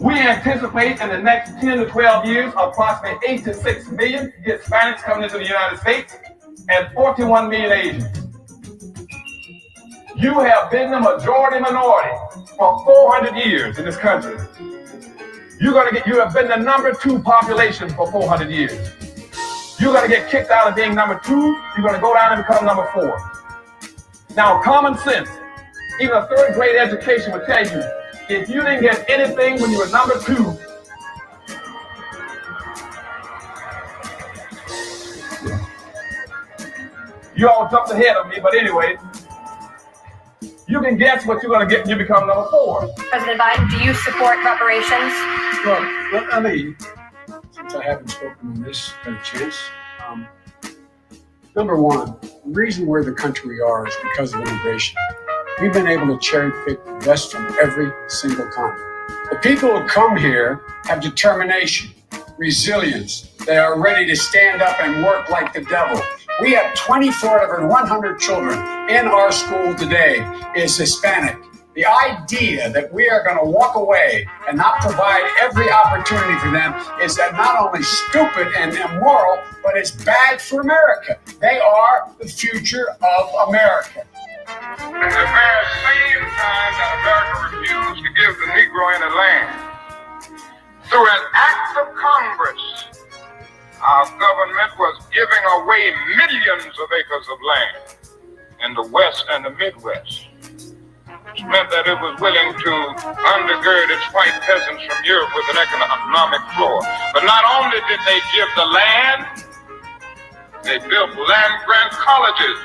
We anticipate in the next 10 to 12 years, approximately 8 to 6 million Hispanics coming into the United States and 41 million Asians. You have been the majority minority for 400 years in this country. You have been the number 2 population for 400 years. You're going to get kicked out of being number 2. You're going to go down and become number 4. Now, common sense, even a third grade education would tell you, if you didn't get anything when you were number 2, you all jumped ahead of me, but anyway, you can guess what you're going to get when you become number 4. President Biden, do you support reparations? Well, I mean, since I haven't spoken on this, got a chance. Number one, the reason we're the country we are is because of immigration. We've been able to cherry pick the best from every single continent. The people who come here have determination, resilience. They are ready to stand up and work like the devil. We have 24 out of every 100 children in our school today is Hispanic. The idea that we are going to walk away and not provide every opportunity for them is that not only stupid and immoral, but it's bad for America. They are the future of America. At the very same time that America refused to give the Negro any land, through an act of Congress, our government was giving away millions of acres of land in the West and the Midwest. Which meant that it was willing to undergird its white peasants from Europe with an economic floor. But not only did they give the land, they built land-grant colleges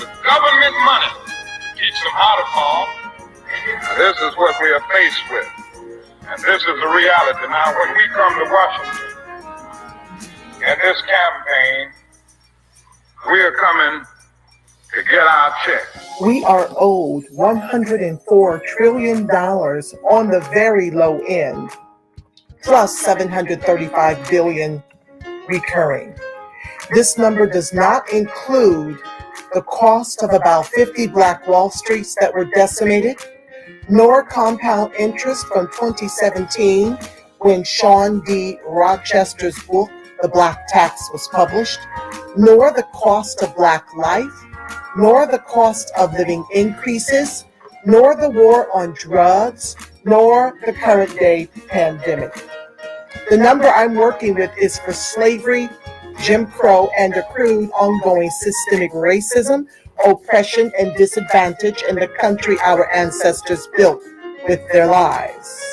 with government money to teach them how to farm. This is what we are faced with. And this is the reality. Now, when we come to Washington, in this campaign, we are coming to get our check. We are owed $104 trillion on the very low end, plus $735 billion recurring. This number does not include the cost of about 50 Black Wall Streets that were decimated, nor compound interest from 2017 when Sean D. Rochester's book, The Black Tax, was published, nor the cost of Black life, nor the cost of living increases, nor the war on drugs, nor the current day pandemic. The number I'm working with is for slavery, Jim Crow, and accrued ongoing systemic racism, oppression, and disadvantage in the country our ancestors built with their lives.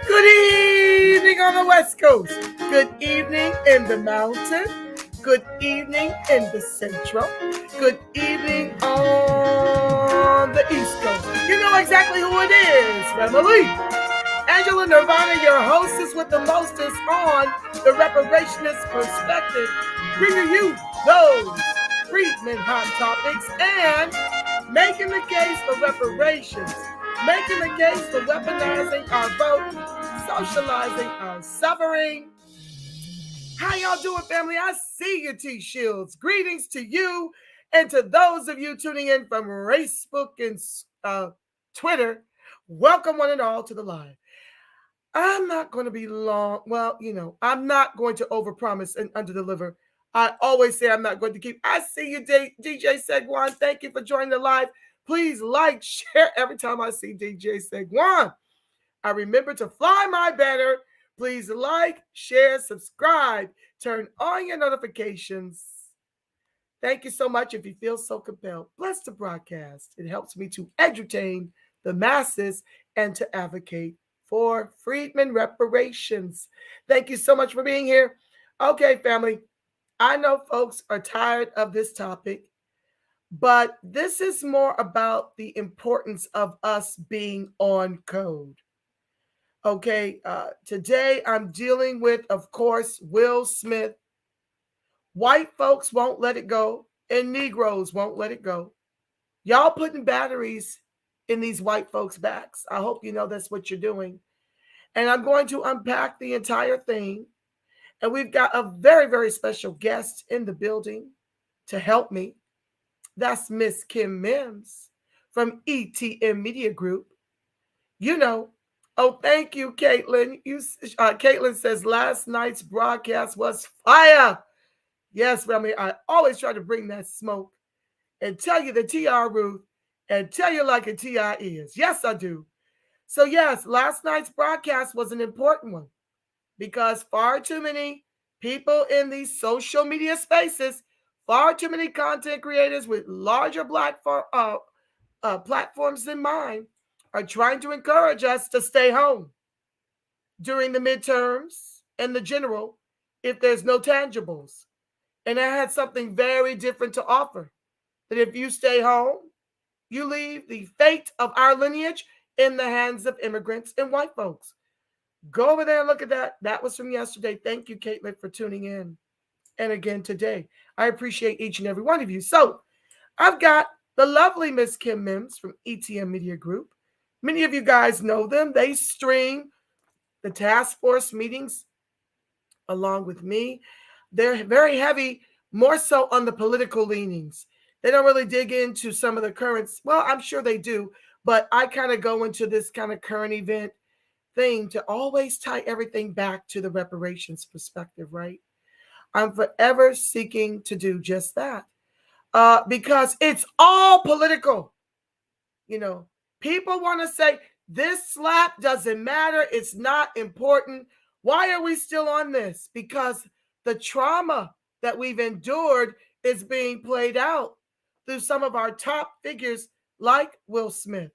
Good evening on the West Coast. Good evening in the mountain. Good evening in the central. Good evening on the East Coast. You know exactly who it is, family. Angela Nirvana, your hostess with the mostest on the Reparationist perspective, bringing you those Freedmen hot topics and making the case for reparations, making the case for weaponizing our vote, socializing our suffering. How y'all doing, family? I see you, T-Shields. Greetings to you and to those of you tuning in from Facebook and Twitter. Welcome one and all to the live. I'm not going to be long. Well, I'm not going to overpromise and underdeliver. I always say I'm not going to keep. I see you, DJ Segwan. Thank you for joining the live. Please like, share every time I see DJ Segwan. I remember to fly my banner. Please like, share, subscribe, turn on your notifications. Thank you so much if you feel so compelled. Bless the broadcast. It helps me to edutain the masses and to advocate for freedmen reparations. Thank you so much for being here. Okay, family, I know folks are tired of this topic, but this is more about the importance of us being on code. Okay, today I'm dealing with, of course, Will Smith. White folks won't let it go, and Negroes won't let it go. Y'all putting batteries in these white folks' backs. I hope you know that's what you're doing. And I'm going to unpack the entire thing. And we've got a very, very special guest in the building to help me. That's Miss Kim Mims from ETM Media Group. Oh, thank you, Caitlin. Caitlin says last night's broadcast was fire. Yes, I mean, I always try to bring that smoke and tell you the TR Ruth and tell you like a TR is. Yes, I do. So yes, last night's broadcast was an important one because far too many people in these social media spaces, far too many content creators with larger platforms than mine are trying to encourage us to stay home during the midterms and the general if there's no tangibles. And I had something very different to offer. That if you stay home, you leave the fate of our lineage in the hands of immigrants and white folks. Go over there and look at that. That was from yesterday. Thank you, Caitlin, for tuning in. And again today. I appreciate each and every one of you. So I've got the lovely Miss Kim Mims from ETM Media Group. Many of you guys know them. They stream the task force meetings along with me. They're very heavy, more so on the political leanings. They don't really dig into some of the currents. Well, I'm sure they do, but I kind of go into this kind of current event thing to always tie everything back to the reparations perspective, right? I'm forever seeking to do just that because it's all political. You know, people want to say this slap doesn't matter. It's not important. Why are we still on this? Because the trauma that we've endured is being played out through some of our top figures like Will Smith.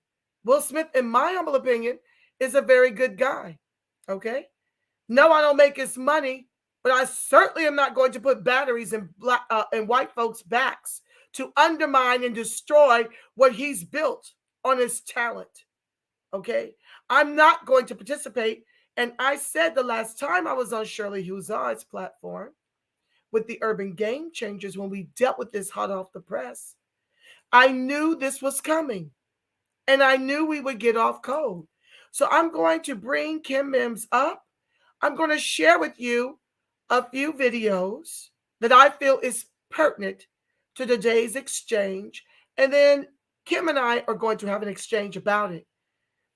Will Smith, in my humble opinion, is a very good guy. Okay? No, I don't make his money, but I certainly am not going to put batteries in white folks' backs to undermine and destroy what he's built on his talent. Okay? I'm not going to participate. And I said the last time I was on Shirley Huzzard's platform with the Urban Game Changers when we dealt with this hot off the press, I knew this was coming. And I knew we would get off cold. So I'm going to bring Kim Mims up. I'm going to share with you a few videos that I feel is pertinent to today's exchange. And then Kim and I are going to have an exchange about it.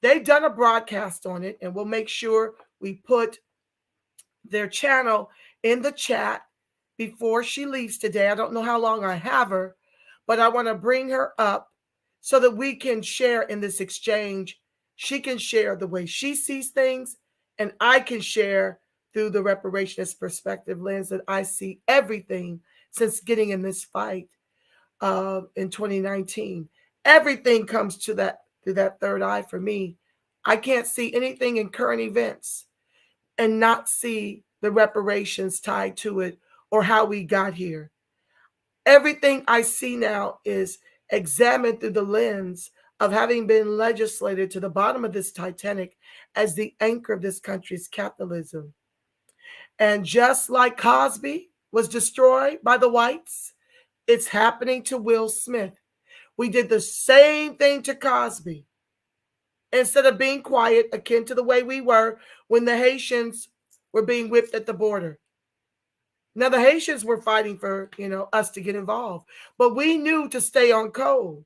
They've done a broadcast on it, and we'll make sure we put their channel in the chat before she leaves today. I don't know how long I have her, but I want to bring her up so that we can share in this exchange. She can share the way she sees things, and I can share through the reparationist perspective lens that I see everything since getting in this fight in 2019. Everything comes to that through that third eye for me. I can't see anything in current events and not see the reparations tied to it or how we got here. Everything I see now is examined through the lens of having been legislated to the bottom of this Titanic as the anchor of this country's capitalism. And just like Cosby was destroyed by the whites, it's happening to Will Smith. We did the same thing to Cosby. Instead of being quiet, akin to the way we were when the Haitians were being whipped at the border. Now, the Haitians were fighting for, us to get involved. But we knew to stay on code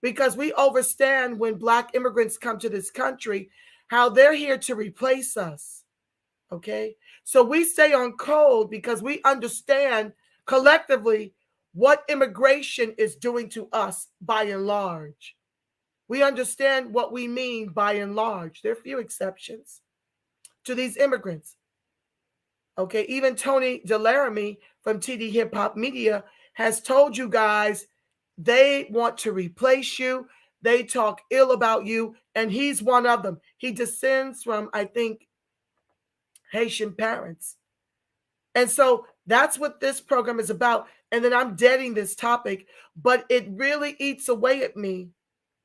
because we understand when Black immigrants come to this country, how they're here to replace us. Okay? So we stay on code because we understand collectively what immigration is doing to us by and large. We understand what we mean by and large. There are few exceptions to these immigrants. Okay, even Tony Delaramie from TD Hip Hop Media has told you guys they want to replace you. They talk ill about you, and he's one of them. He descends from, I think, Haitian parents. And so that's what this program is about. And then I'm deading this topic, but it really eats away at me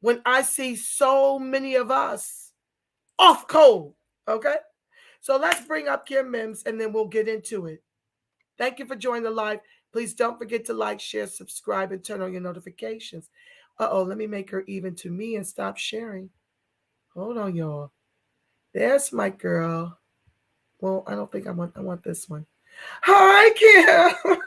when I see so many of us off cold. Okay? So let's bring up Kim Mims and then we'll get into it. Thank you for joining the live. Please don't forget to like, share, subscribe, and turn on your notifications. Let me make her even to me and stop sharing. Hold on, y'all. There's my girl. Well, I don't think I want this one. Hi, Kim.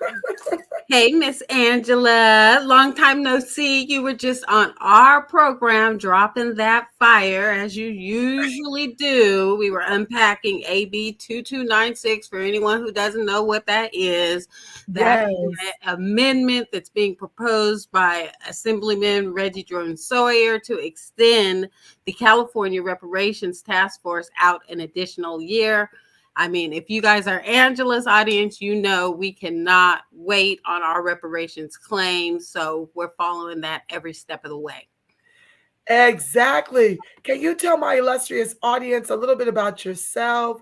Hey, Miss Angela. Long time no see. You were just on our program dropping that fire as you usually do. We were unpacking AB 2296 for anyone who doesn't know what that is. That Yes. is an amendment that's being proposed by Assemblyman Reggie Jordan Sawyer to extend the California Reparations Task Force out an additional year. I mean, if you guys are Angela's audience, you know we cannot wait on our reparations claims. So we're following that every step of the way. Exactly. Can you tell my illustrious audience a little bit about yourself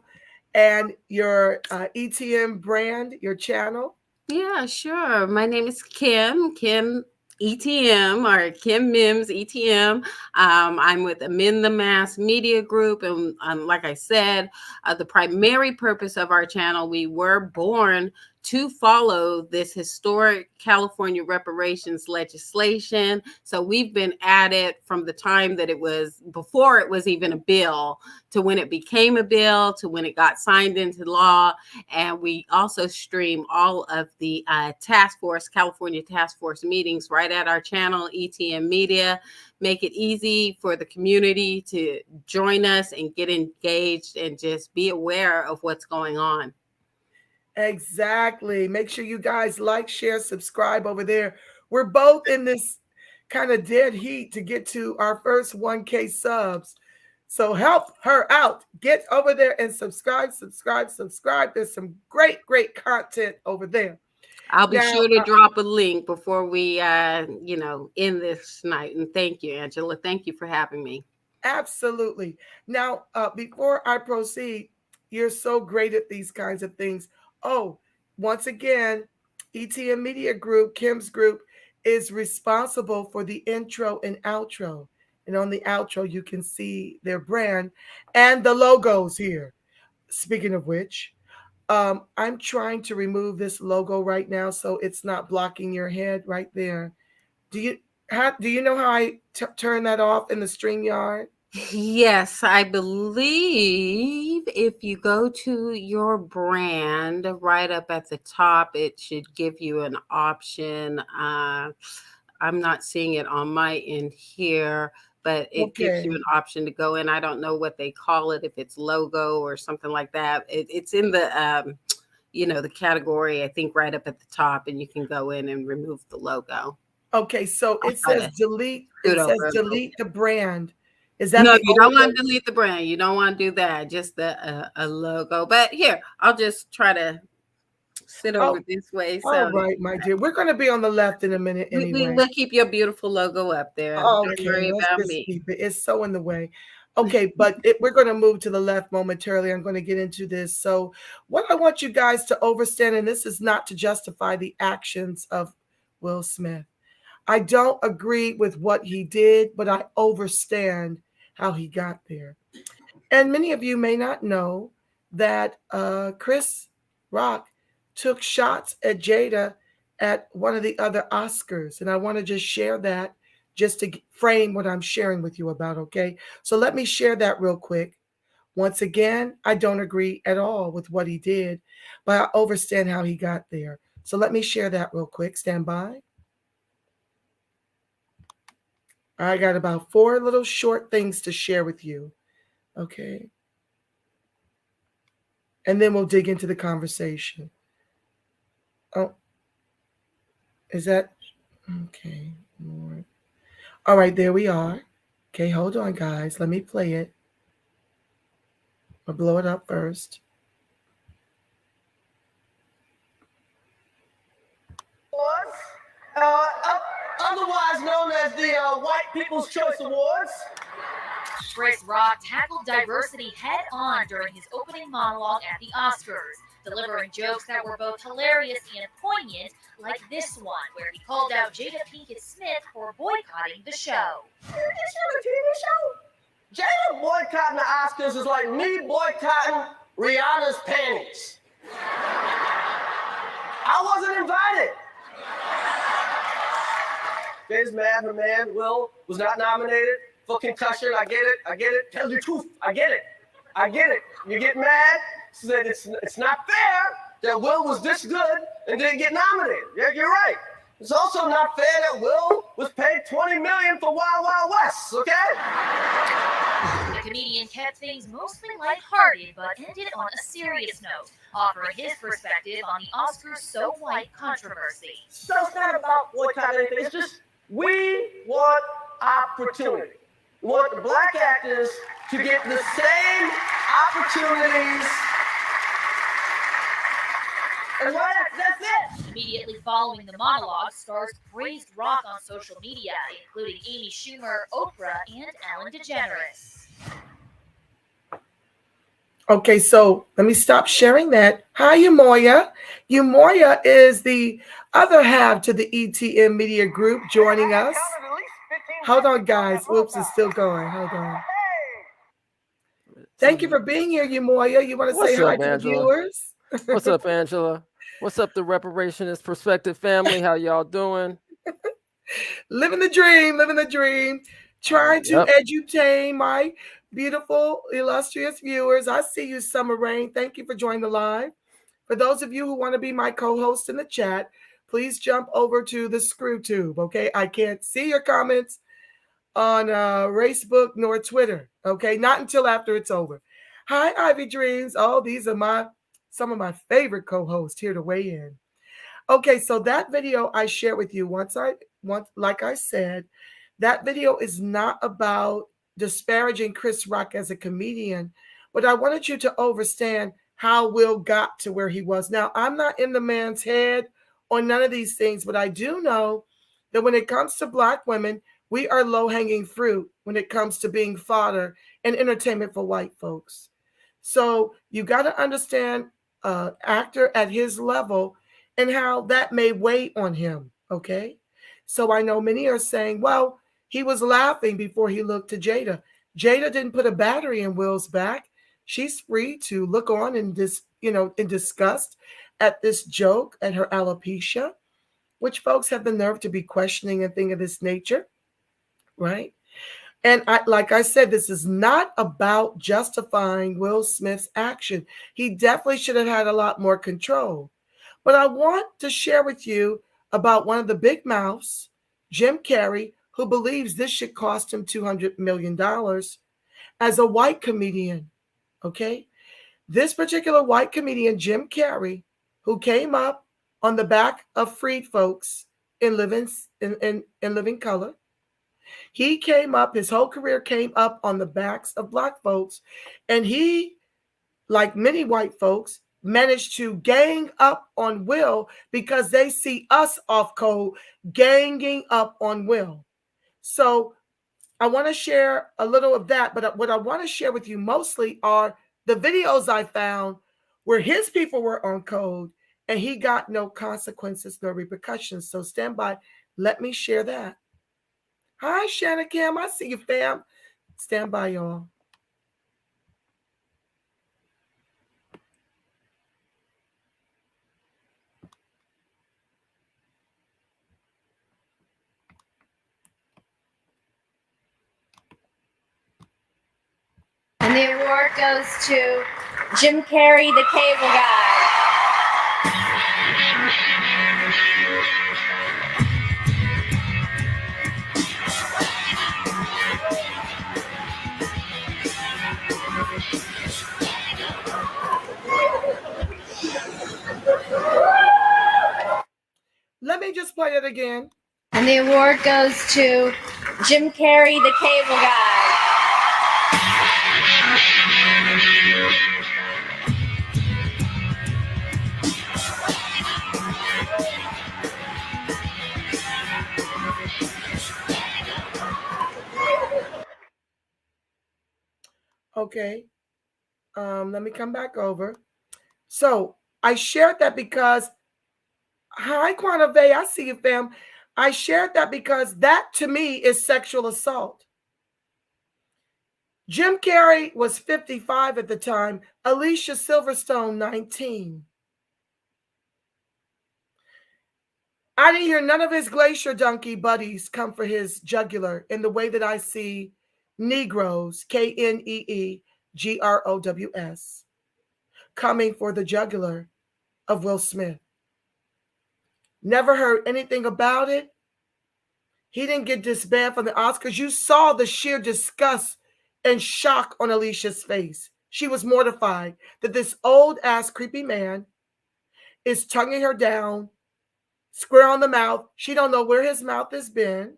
and your ETM brand, your channel? Yeah, sure. My name is Kim ETM or Kim Mims ETM. I'm with Amend the Mass Media Group. And like I said, the primary purpose of our channel, we were born to follow this historic California reparations legislation. So we've been at it from the time that it was, before it was even a bill, to when it became a bill, to when it got signed into law. And we also stream all of the California Task Force meetings right at our channel, ETM Media. Make it easy for the community to join us and get engaged and just be aware of what's going on. Exactly. Make sure you guys like, share, subscribe over there. We're both in this kind of dead heat to get to our first 1K subs. So help her out. Get over there and subscribe. There's some great content over there. I'll be Now, sure to drop a link before we, end this night. And thank you, Angela. Thank you for having me. Absolutely. Now, before I proceed, you're so great at these kinds of things. Oh, once again, ETM Media Group, Kim's group, is responsible for the intro and outro. And on the outro, you can see their brand and the logos here. Speaking of which, I'm trying to remove this logo right now so it's not blocking your head right there. Do you know how I turn that off in the StreamYard? Yes, I believe if you go to your brand right up at the top, it should give you an option. I'm not seeing it on my end here, but it gives you an option to go in. I don't know what they call it, if it's logo or something like that. It's in the the category, I think, right up at the top, and you can go in and remove the logo. Okay, so it says delete. It says delete the brand. Is that no? The You don't want to delete the brand. You don't want to do that. Just a logo. But here, I'll just try to sit over this way. So, all right, my dear. We're going to be on the left in a minute anyway. We'll keep your beautiful logo up there. Okay, don't worry about me. Keep it. It's so in the way. Okay, but we're going to move to the left momentarily. I'm going to get into this. So what I want you guys to understand, and this is not to justify the actions of Will Smith. I don't agree with what he did, but I understand how he got there. And many of you may not know that Chris Rock took shots at Jada at one of the other Oscars. And I want to just share that just to frame what I'm sharing with you about, okay? So let me share that real quick. Once again, I don't agree at all with what he did, but I understand how he got there. So let me share that real quick. Stand by. I got about 4 little short things to share with you. Okay. And then we'll dig into the conversation. Oh, is that okay? Lord. All right, there we are. Okay, hold on, guys. Let me play it. I'll blow it up first. Otherwise known as the White People's Choice Awards. Chris Rock tackled diversity head on during his opening monologue at the Oscars, delivering jokes that were both hilarious and poignant, like this one, where he called out Jada Pinkett Smith for boycotting the show. Is this a TV show? Jada boycotting the Oscars is like me boycotting Rihanna's panties. I wasn't invited. Jada's mad her man, Will, was not nominated for concussion. I get it. Tell the truth. I get it. You get mad, said it's not fair, that Will was this good and didn't get nominated. Yeah, you're right. It's also not fair that Will was paid $20 million for Wild Wild West, okay? The comedian kept things mostly lighthearted, but ended on a serious note, offering his perspective on the Oscars So White controversy. So it's not about boycott anything. It's just we want opportunity. We want the black actors to get the same opportunities. And that's it. Immediately following the monologue, stars praised Rock on social media, including Amy Schumer, Oprah, and Ellen DeGeneres. Okay, so let me stop sharing that. Hi, Umoya. Umoya is the other half to the ETM Media Group joining us. Hold on, guys. Whoops, it's still going. Hold on. Thank you for being here, Umoya. You want to say hi to the viewers? What's up, Angela? What's up, the Reparations Perspective family? How y'all doing? Living the dream, living the dream. Trying to edutain my beautiful, illustrious viewers. I see you, Summer Rain. Thank you for joining the live. For those of you who want to be my co-host in the chat, please jump over to the Screw Tube, okay? I can't see your comments on Facebook nor Twitter, okay? Not until after it's over. Hi, Ivy Dreams. Oh, these are some of my favorite co-hosts here to weigh in. Okay, so that video I shared with you like I said, that video is not about disparaging Chris Rock as a comedian, but I wanted you to understand how Will got to where he was. Now, I'm not in the man's head on none of these things, but I do know that when it comes to Black women, we are low-hanging fruit when it comes to being fodder and entertainment for white folks. So you got to understand actor at his level and how that may weigh on him, okay? So I know many are saying, well, he was laughing before he looked to Jada. Jada didn't put a battery in Will's back. She's free to look on and in disgust at this joke, at her alopecia, which folks have the nerve to be questioning a thing of this nature, right? And like I said, this is not about justifying Will Smith's action. He definitely should have had a lot more control. But I want to share with you about one of the big mouths, Jim Carrey, who believes this should cost him $200 million as a white comedian, okay? This particular white comedian, Jim Carrey, who came up on the back of freed folks in living color, he came up, his whole career came up on the backs of Black folks, and he, like many white folks, managed to gang up on Will because they see us off code ganging up on Will. So I want to share a little of that, but what I want to share with you mostly are the videos I found where his people were on code and he got no consequences, no repercussions. So stand by. Let me share that. Hi, Shanna Kim. I see you, fam. Stand by, y'all. And the award goes to Jim Carrey, the cable guy. Let me just play it again. And the award goes to Jim Carrey, the cable guy. Okay. Let me come back over. So I shared that because, hi, Quanah Vey, I see you, fam. I shared that because that, to me, is sexual assault. Jim Carrey was 55 at the time. Alicia Silverstone, 19. I didn't hear none of his Glacier donkey buddies come for his jugular in the way that I see Kneegrows, Kneegrows, coming for the jugular of Will Smith. Never heard anything about it. He didn't get disbanded from the Oscars. You saw the sheer disgust and shock on Alicia's face. She was mortified that this old-ass creepy man is tonguing her down, square on the mouth. She don't know where his mouth has been.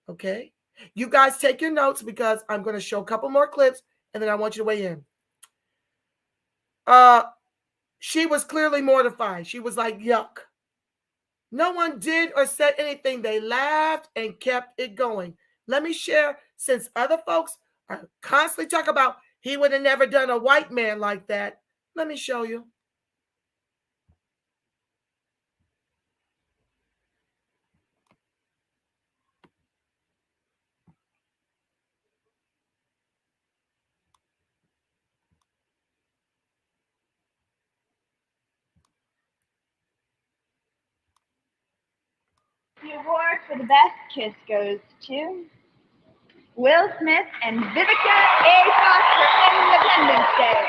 Okay? You guys take your notes because I'm going to show a couple more clips and then I want you to weigh in. She was clearly mortified. She was like, yuck. No one did or said anything. They laughed and kept it going. Let me share, since other folks are constantly talking about he would have never done a white man like that. Let me show you. The award for the best kiss goes to Will Smith and Vivica A. Foster for Independence Day.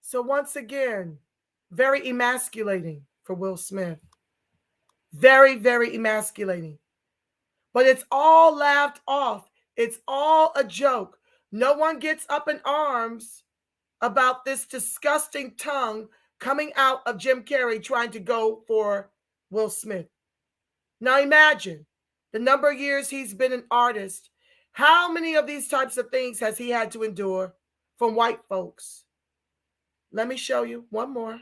So once again, very emasculating for Will Smith. Very, very emasculating. But it's all laughed off. It's all a joke. No one gets up in arms about this disgusting tongue coming out of Jim Carrey trying to go for Will Smith. Now imagine the number of years he's been an artist. How many of these types of things has he had to endure from white folks? Let me show you one more.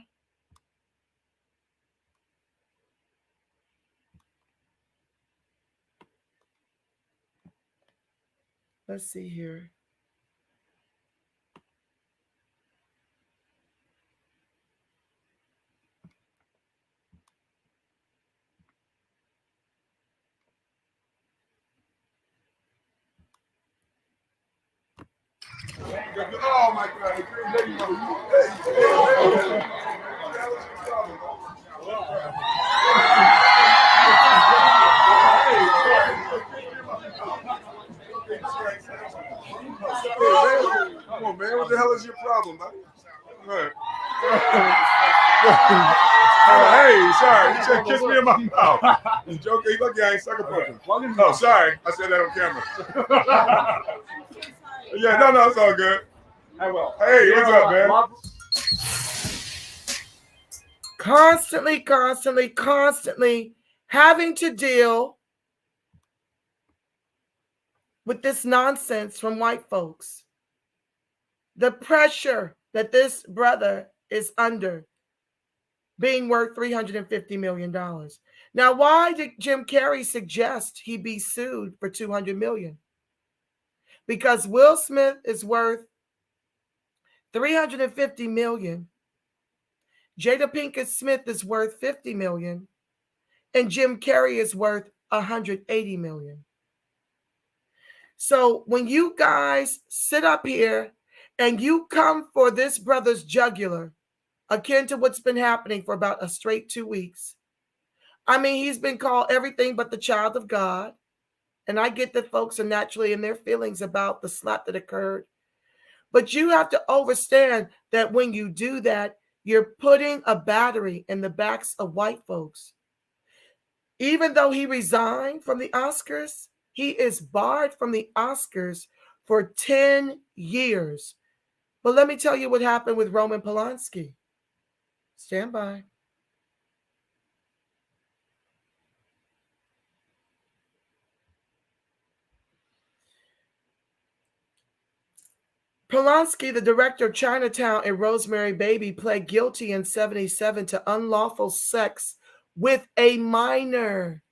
Let's see here. Oh my God. Come on, man. What the hell is your problem, buddy? Hey, sorry. You said kiss me in my mouth. You joking? Look, I ain't sucker punching. Oh, sorry. I said that on camera. Yeah, no, it's all good. Hey, what's up, man? Constantly having to deal with this nonsense from white folks. The pressure that this brother is under, being worth $350 million. Now, why did Jim Carrey suggest he be sued for $200 million? Because Will Smith is worth $350 million. Jada Pinkett Smith is worth $50 million. And Jim Carrey is worth $180 million. So when you guys sit up here and you come for this brother's jugular, akin to what's been happening for about a straight 2 weeks. I mean, he's been called everything but the child of God. And I get that folks are naturally in their feelings about the slap that occurred. But you have to understand that when you do that, you're putting a battery in the backs of white folks. Even though he resigned from the Oscars, he is barred from the Oscars for 10 years. But let me tell you what happened with Roman Polanski. Stand by. Polanski, the director of Chinatown and Rosemary Baby, pled guilty in 1977 to unlawful sex with a minor,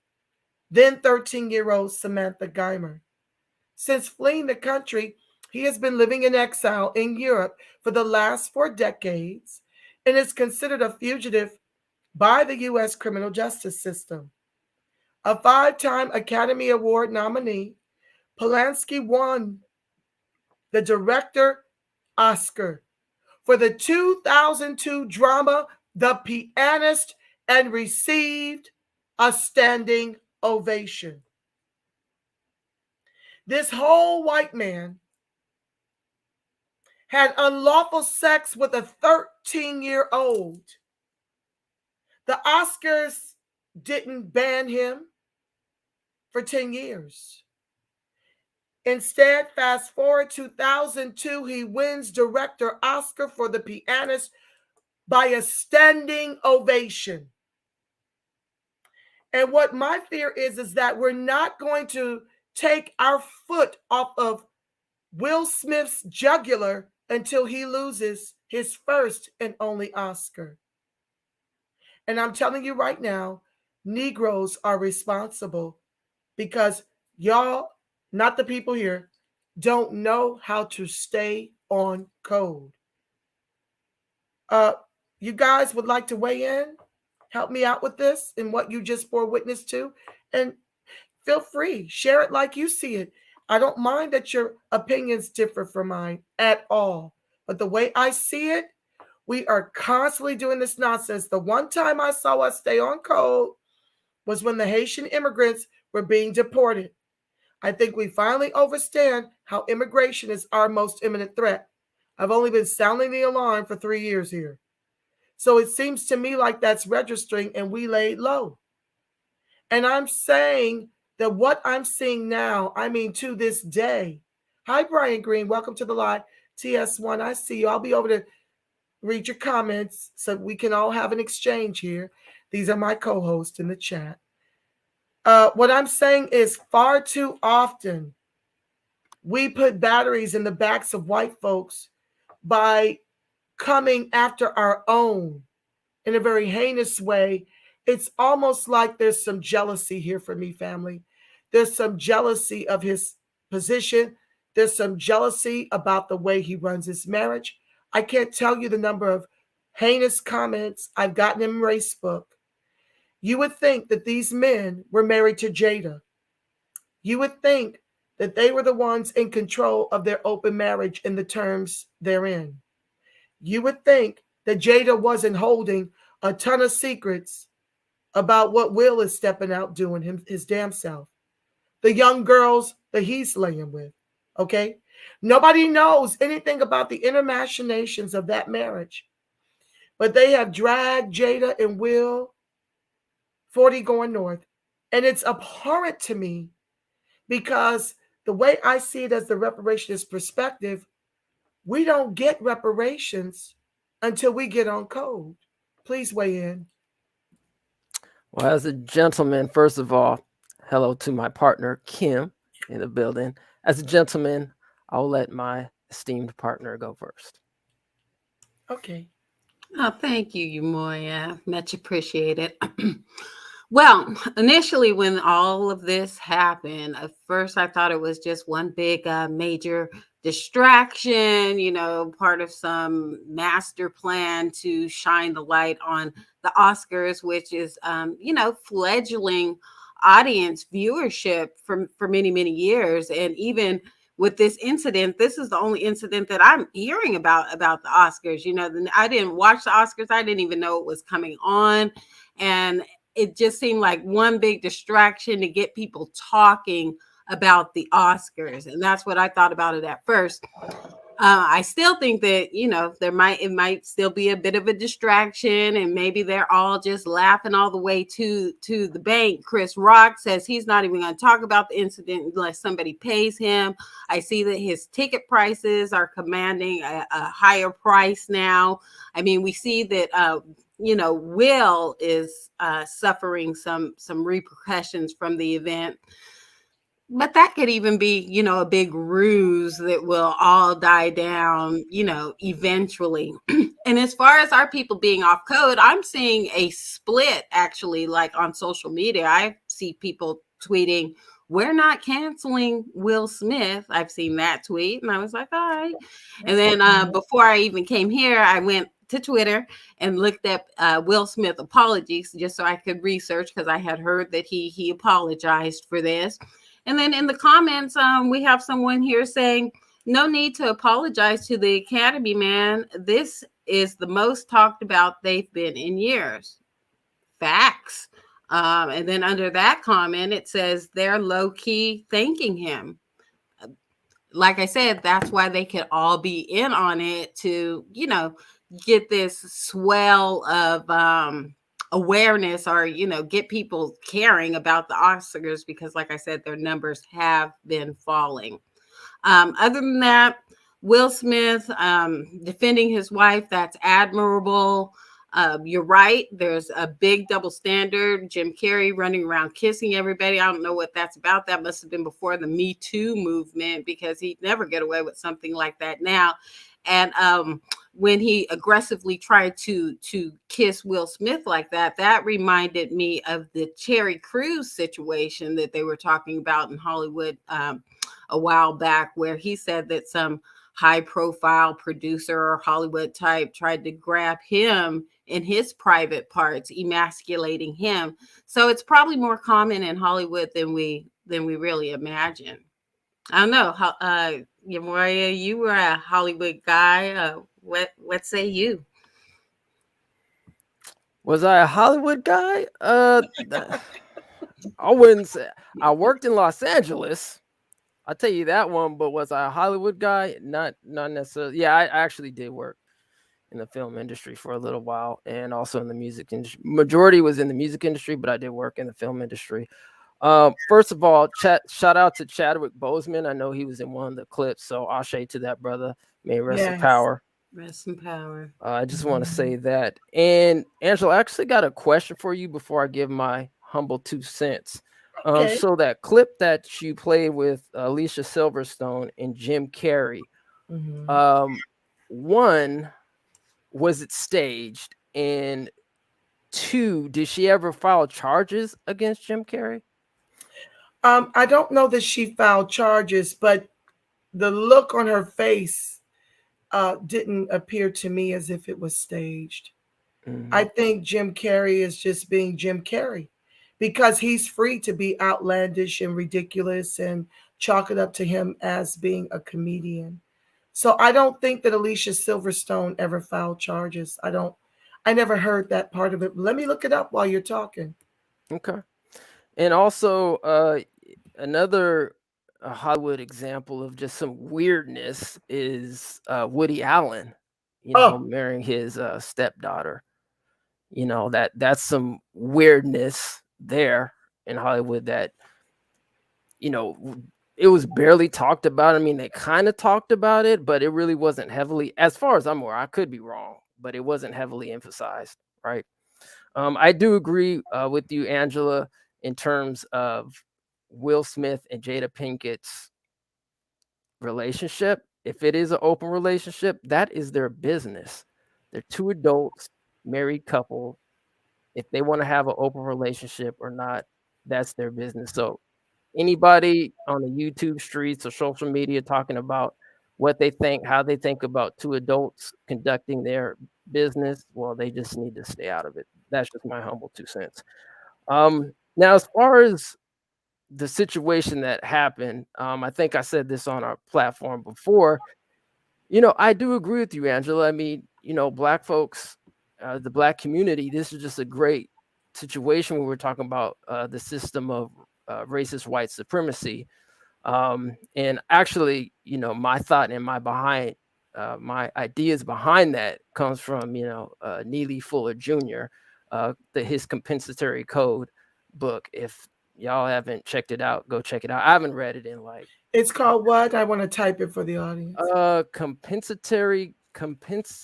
then 13-year-old Samantha Geimer. Since fleeing the country, he has been living in exile in Europe for the last 4 decades and is considered a fugitive by the U.S. criminal justice system. A 5-time Academy Award nominee, Polanski won the Director Oscar for the 2002 drama The Pianist and received a standing ovation. This whole white man had unlawful sex with a 13-year-old. The Oscars didn't ban him for 10 years. Instead, fast forward 2002, he wins Director Oscar for The Pianist by a standing ovation. And what my fear is that we're not going to take our foot off of Will Smith's jugular until he loses his first and only Oscar. And I'm telling you right now, Negroes are responsible because y'all, not the people here, don't know how to stay on code. You guys would like to weigh in? Help me out with this and what you just bore witness to. And feel free, share it like you see it. I don't mind that your opinions differ from mine at all. But the way I see it, we are constantly doing this nonsense. The one time I saw us stay on code was when the Haitian immigrants were being deported. I think we finally understand how immigration is our most imminent threat. I've only been sounding the alarm for 3 years here. So it seems to me like that's registering and we laid low. And I'm saying that what I'm seeing now, I mean, to this day. Hi, Brian Green. Welcome to the live. TS1, I see you. I'll be over to read your comments so we can all have an exchange here. These are my co-hosts in the chat. What I'm saying is far too often we put batteries in the backs of white folks by coming after our own in a very heinous way. It's almost like there's some jealousy here for me, family. There's some jealousy of his position. There's some jealousy about the way he runs his marriage. I can't tell you the number of heinous comments I've gotten in Facebook. You would think that these men were married to Jada. You would think that they were the ones in control of their open marriage and the terms therein. You would think that Jada wasn't holding a ton of secrets about what Will is stepping out doing his damn self. The young girls that he's laying with, okay? Nobody knows anything about the inner machinations of that marriage. But they have dragged Jada and Will 40 going north. And it's abhorrent to me because the way I see it as the reparationist perspective, we don't get reparations until we get on code. Please weigh in. Well, as a gentleman, first of all, hello to my partner, Kim, in the building. As a gentleman, I'll let my esteemed partner go first. Okay. Oh, thank you, Umoya. Much appreciated. Well, initially, when all of this happened, at first I thought it was just one big major distraction, part of some master plan to shine the light on the Oscars, which is, fledgling audience viewership for many, many years. And even with this incident, this is the only incident that I'm hearing about the Oscars. I didn't watch the Oscars. I didn't even know it was coming on. And it just seemed like one big distraction to get people talking about the Oscars. And that's what I thought about it at first. I still think that, it might still be a bit of a distraction, and maybe they're all just laughing all the way to the bank. Chris Rock says he's not even going to talk about the incident unless somebody pays him. I see that his ticket prices are commanding a higher price now. I mean, we see that, Will is suffering some repercussions from the event. But that could even be, a big ruse that will all die down, eventually. And as far as our people being off code, I'm seeing a split, actually, like on social media. I see people tweeting, "We're not canceling Will Smith." I've seen that tweet, and I was like, all right. And then before I even came here, I went to Twitter and looked up Will Smith apologies just so I could research, because I had heard that he apologized for this. And then in the comments, we have someone here saying, "No need to apologize to the Academy, man. This is the most talked about they've been in years." Facts. And then under that comment, it says they're low key thanking him. Like I said, that's why they could all be in on it to, get this swell of awareness, or, get people caring about the Oscars, because like I said, their numbers have been falling. Other than that, Will Smith defending his wife, that's admirable. You're right. There's a big double standard. Jim Carrey running around kissing everybody. I don't know what that's about. That must have been before the Me Too movement, because he'd never get away with something like that now. And when he aggressively tried to kiss Will Smith like that, that reminded me of the Terry Crews situation that they were talking about in Hollywood a while back, where he said that some high profile producer or Hollywood type tried to grab him in his private parts, emasculating him. So it's probably more common in Hollywood than we really imagine. I don't know how Yamoria, you were a Hollywood guy. What say you? Was I a Hollywood guy? I wouldn't say. I worked in Los Angeles. I'll tell you that one. But was I a Hollywood guy? Not necessarily. Yeah, I actually did work in the film industry for a little while, and also in the music industry. Majority was in the music industry, but I did work in the film industry. First of all, shout out to Chadwick Boseman. I know he was in one of the clips, so ashe to that brother. May he rest in power. Rest in power. I just want to say that. And Angela, I actually got a question for you before I give my humble 2 cents. Okay. So that clip that you played with Alicia Silverstone and Jim Carrey, one, was it staged? And 2, did she ever file charges against Jim Carrey? I don't know that she filed charges, but the look on her face didn't appear to me as if it was staged. I think Jim Carrey is just being Jim Carrey, because he's free to be outlandish and ridiculous and chalk it up to him as being a comedian. So I don't think that Alicia Silverstone ever filed charges. I never heard that part of it. Let me look it up while you're talking. Okay. And also another Hollywood example of just some weirdness is Woody Allen, marrying his stepdaughter. That's some weirdness there in Hollywood that, it was barely talked about. I mean, they kind of talked about it, but it really wasn't heavily, as far as I'm aware, I could be wrong, but it wasn't heavily emphasized, right? I do agree with you, Angela, in terms of Will Smith and Jada Pinkett's relationship. If it is an open relationship, that is their business. They're 2 adults, married couple. If they want to have an open relationship or not, that's their business. So anybody on the YouTube streets or social media talking about what they think, how they think about 2 adults conducting their business, well, they just need to stay out of it. That's just my humble 2 cents. Now, as far as the situation that happened, I think I said this on our platform before. I do agree with you, Angela. I mean, Black folks, the Black community, this is just a great situation where we're talking about the system of racist white supremacy. And actually, my thought and my ideas behind that comes from, Neely Fuller Jr., his Compensatory Code book. If y'all haven't checked it out, go check it out. I haven't read it in It's called what? I want to type it for the audience.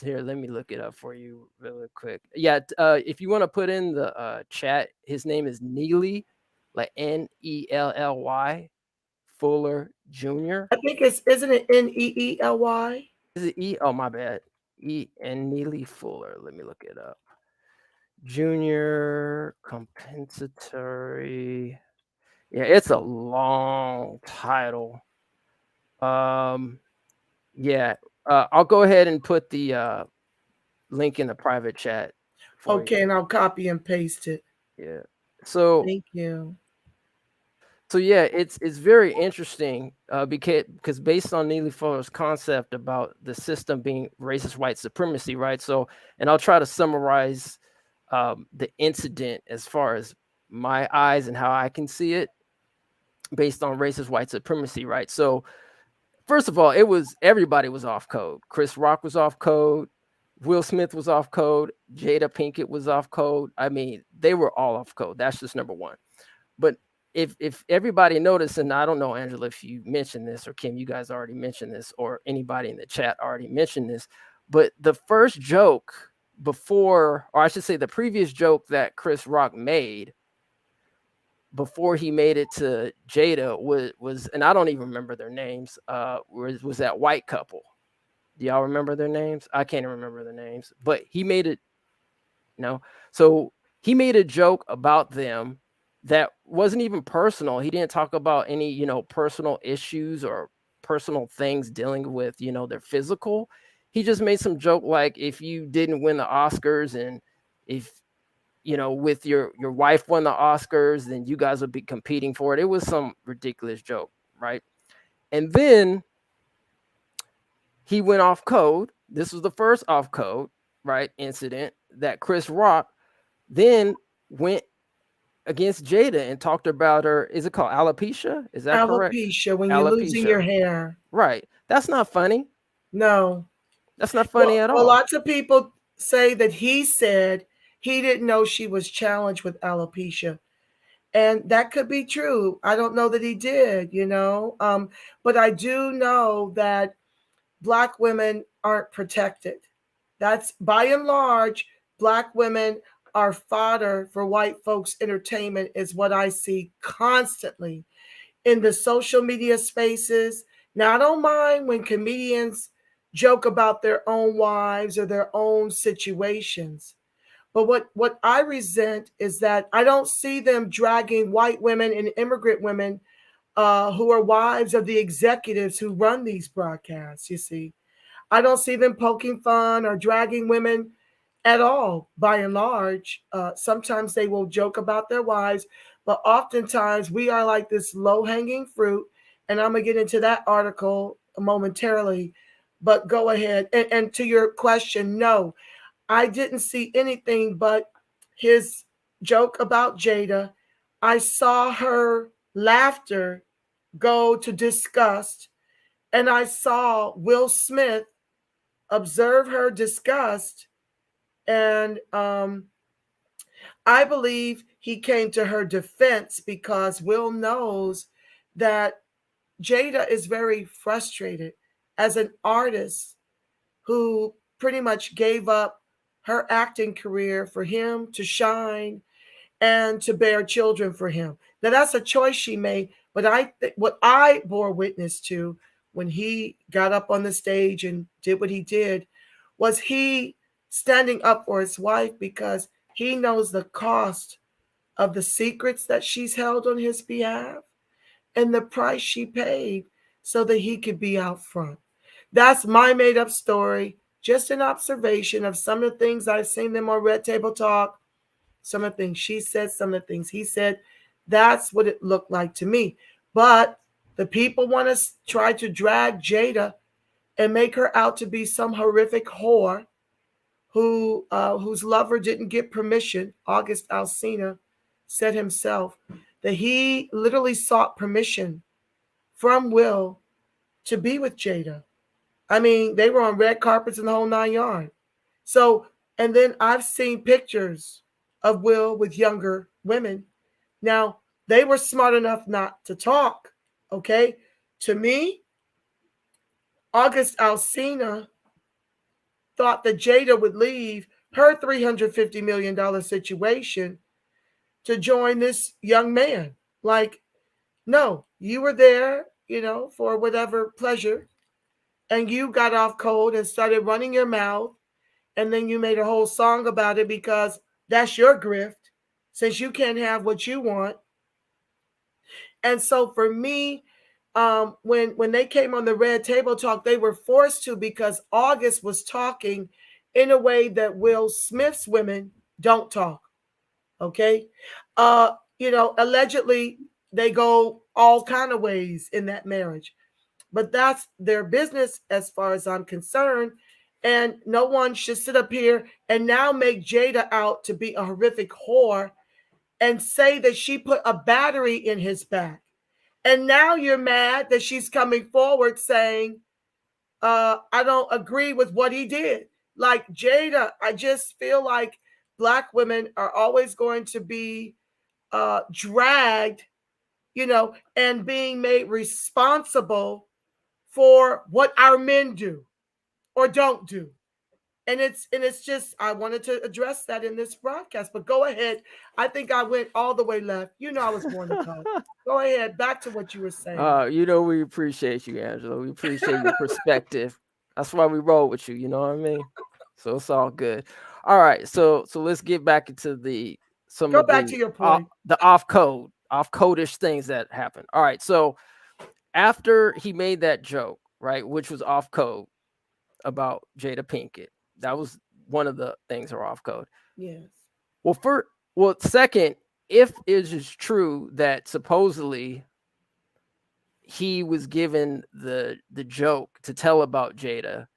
Here, let me look it up for you really quick. Yeah, if you want to put in the chat, his name is Neely, like Nelly Fuller Jr. I think isn't it Neely? Is it E? Oh, my bad. And Neely Fuller. Let me look it up. Junior Compensatory. Yeah, it's a long title. Yeah. I'll go ahead and put the link in the private chat. Okay, and I'll copy and paste it. Yeah. So thank you. So yeah, it's very interesting because based on Neely Fuller's concept about the system being racist white supremacy, right? So, and I'll try to summarize the incident as far as my eyes and how I can see it based on racist white supremacy, right? So first of all, everybody was off code. Chris Rock was off code. Will Smith was off code. Jada Pinkett was off code. I mean, they were all off code. That's just number one. But if everybody noticed, and I don't know, Angela, if you mentioned this, or Kim, you guys already mentioned this, or anybody in the chat already mentioned this, but the first joke before, or I should say the previous joke that Chris Rock made before he made it to Jada was, and I don't even remember their names, was that white couple. Do y'all remember their names? I can't remember their names, but he made it, so he made a joke about them that wasn't even personal. He didn't talk about any, personal issues or personal things dealing with, their physical. He just made some joke like, if you didn't win the Oscars, and if, with your wife won the Oscars, then you guys would be competing for it. It was some ridiculous joke, right? And then he went off code. This was the first off code, right, incident that Chris Rock then went against Jada and talked about her. Is it called alopecia? Is that correct? Alopecia, when you're losing your hair. Right. That's not funny. No. That's not funny at all. Well, lots of people say that he said he didn't know she was challenged with alopecia. And that could be true. I don't know that he did, but I do know that Black women aren't protected. That's by and large, Black women are fodder for white folks' entertainment, is what I see constantly in the social media spaces. Now, I don't mind when comedians joke about their own wives or their own situations. But what I resent is that I don't see them dragging white women and immigrant women who are wives of the executives who run these broadcasts, you see. I don't see them poking fun or dragging women at all, by and large. Sometimes they will joke about their wives, but oftentimes we are like this low-hanging fruit, and I'm going to get into that article momentarily, but go ahead. And to your question, no, I didn't see anything but his joke about Jada. I saw her laughter go to disgust, and I saw Will Smith observe her disgust, and I believe he came to her defense because Will knows that Jada is very frustrated as an artist who pretty much gave up her acting career for him to shine and to bear children for him. Now, that's a choice she made, but what I bore witness to when he got up on the stage and did what he did was he standing up for his wife because he knows the cost of the secrets that she's held on his behalf and the price she paid so that he could be out front. That's my made up story, just an observation of some of the things I've seen them on Red Table Talk, some of the things she said, some of the things he said. That's what it looked like to me. But the people want to try to drag Jada and make her out to be some horrific whore whose lover didn't get permission. August Alsina said himself that he literally sought permission from Will to be with Jada. I mean, they were on red carpets and the whole 9 yards. So, and then I've seen pictures of Will with younger women. Now, they were smart enough not to talk, okay? To me, August Alsina thought that Jada would leave her $350 million situation to join this young man. Like, no, you were there, for whatever pleasure, and you got off cold and started running your mouth, and then you made a whole song about it because that's your grift, since you can't have what you want. And so for me, when they came on the Red Table Talk, they were forced to because August was talking in a way that Will Smith's women don't talk. Okay. Allegedly they go all kind of ways in that marriage, but that's their business as far as I'm concerned. And no one should sit up here and now make Jada out to be a horrific whore and say that she put a battery in his back. And now you're mad that she's coming forward saying, I don't agree with what he did. Like, Jada, I just feel like Black women are always going to be dragged, and being made responsible for what our men do or don't do. And it's just, I wanted to address that in this broadcast. But go ahead. I think I went all the way left. I was born to talk. Go ahead. Back to what you were saying. We appreciate you, Angela. We appreciate your perspective. That's why we roll with you. You know what I mean? So it's all good. All right. So let's get back into Go back to your point. The off codish things that happen. All right. So after he made that joke, right, which was off code about Jada Pinkett, that was one of the things that are off code. Yes. Well, second, if it is true that supposedly he was given the joke to tell about Jada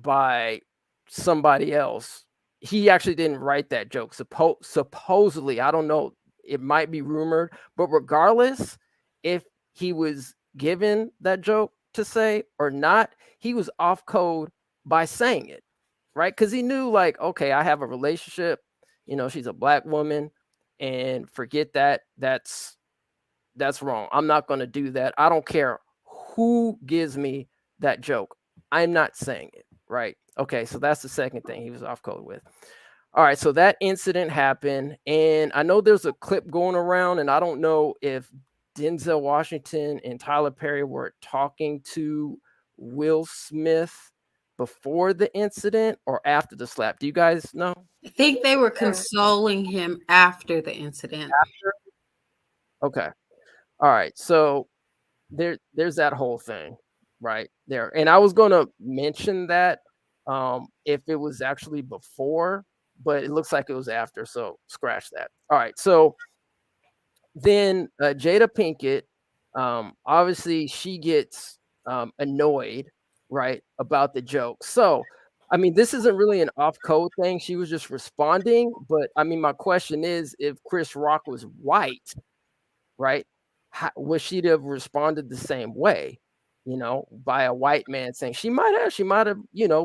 by somebody else, he actually didn't write that joke. Supposedly, I don't know, it might be rumored, but regardless, if he was given that joke to say or not, he was off code by saying it, right? Because he knew, like, okay, I have a relationship, she's a Black woman, and forget that. That's wrong. I'm not going to do that. I don't care who gives me that joke. I'm not saying it, right? Okay, so that's the second thing he was off code with. All right, so that incident happened, and I know there's a clip going around, and I don't know if Denzel Washington and Tyler Perry were talking to Will Smith before the incident or after the slap. Do you guys know? I think they were consoling him after the incident. Okay. All right. So there's that whole thing right there. And I was going to mention that if it was actually before, but it looks like it was after. So scratch that. All right. So then Jada Pinkett, obviously she gets annoyed, right, about the joke. So, I mean, this isn't really an off code thing. She was just responding. But I mean, my question is, if Chris Rock was white, right, would she have responded the same way, by a white man saying she might have,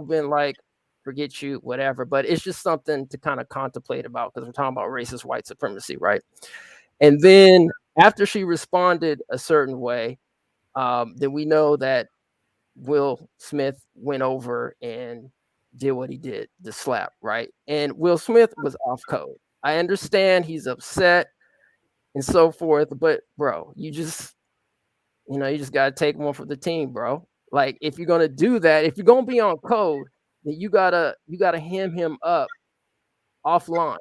been like, forget you, whatever. But it's just something to kind of contemplate about because we're talking about racist white supremacy, right? And then after she responded a certain way, then we know that Will Smith went over and did what he did, the slap, right? And Will Smith was off code. I understand he's upset and so forth, but bro, you just got to take one for the team, bro. Like, if you're going to do that, if you're going to be on code, then you got to hem him up offline.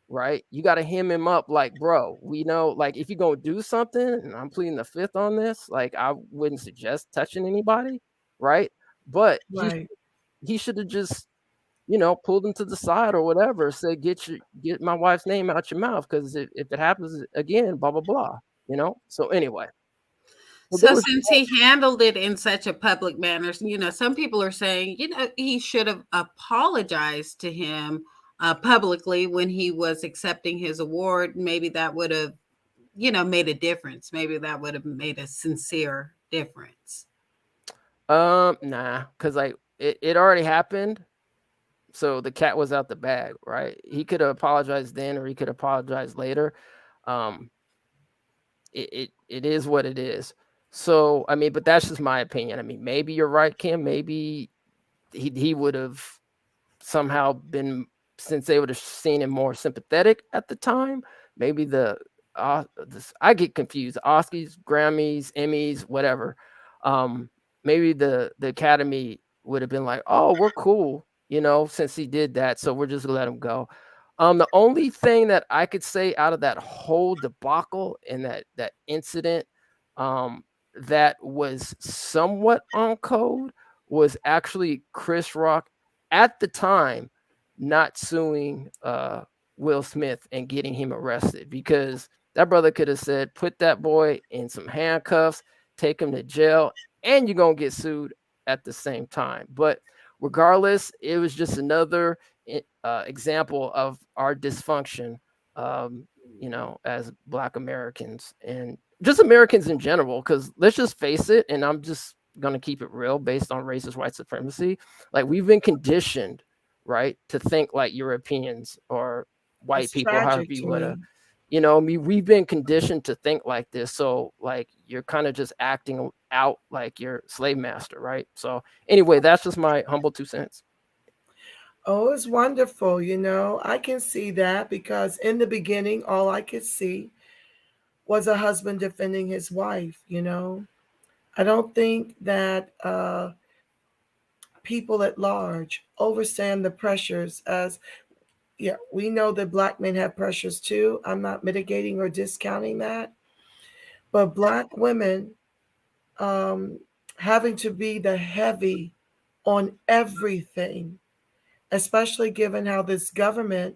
Right? You got to hem him up like, bro, we know, like, if you're going to do something, and I'm pleading the fifth on this, like, I wouldn't suggest touching anybody, right? But he should have just, pulled him to the side or whatever, say, get my wife's name out your mouth, because if it happens again, blah, blah, blah, So anyway. So since he handled it in such a public manner, some people are saying, he should have apologized to him publicly when he was accepting his award. Maybe that would have, made a difference. Maybe that would have made a sincere difference. Nah, because it already happened. So the cat was out the bag, right? He could have apologized then, or he could apologize later. It is what it is. So, I mean, but that's just my opinion. I mean, maybe you're right, Kim. Maybe he would have somehow been, since they would have seen him more sympathetic at the time. Maybe I get confused. Oscars, Grammys, Emmys, whatever. Maybe the Academy would have been like, oh, we're cool, since he did that. So we're just gonna let him go. The only thing that I could say out of that whole debacle and that incident, that was somewhat on code was actually Chris Rock at the time not suing Will Smith and getting him arrested, because that brother could have said, put that boy in some handcuffs, take him to jail, and you're going to get sued at the same time. But regardless, it was just another example of our dysfunction you know, as Black Americans and just Americans in general. Because let's just face it, and I'm just gonna keep it real based on racist white supremacy. Like we've been conditioned, right, to think like Europeans or white It's people, however tragic you to wanna, me. you know, I mean, we've been conditioned to think like this. So like you're kind of just acting out like your slave master, right? So anyway, that's just my humble 2 cents. Oh, it's wonderful. You know, I can see that because in the beginning, all I could see was a husband defending his wife. You know, I don't think that people at large understand the pressures as, yeah, we know that Black men have pressures too. I'm not mitigating or discounting that. But Black women um, having to be the heavy on everything, especially given how this government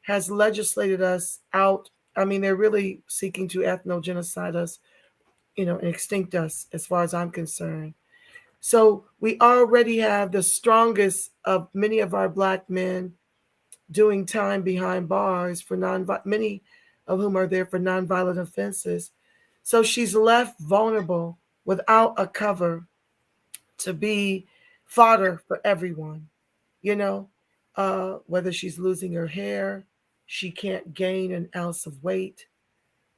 has legislated us out. I mean, they're really seeking to ethnogenocide us, you know, and extinct us as far as I'm concerned. So we already have the strongest of many of our Black men doing time behind bars for many of whom are there for nonviolent offenses. So she's left vulnerable without a cover to be fodder for everyone, you know, whether she's losing her hair, she can't gain an ounce of weight,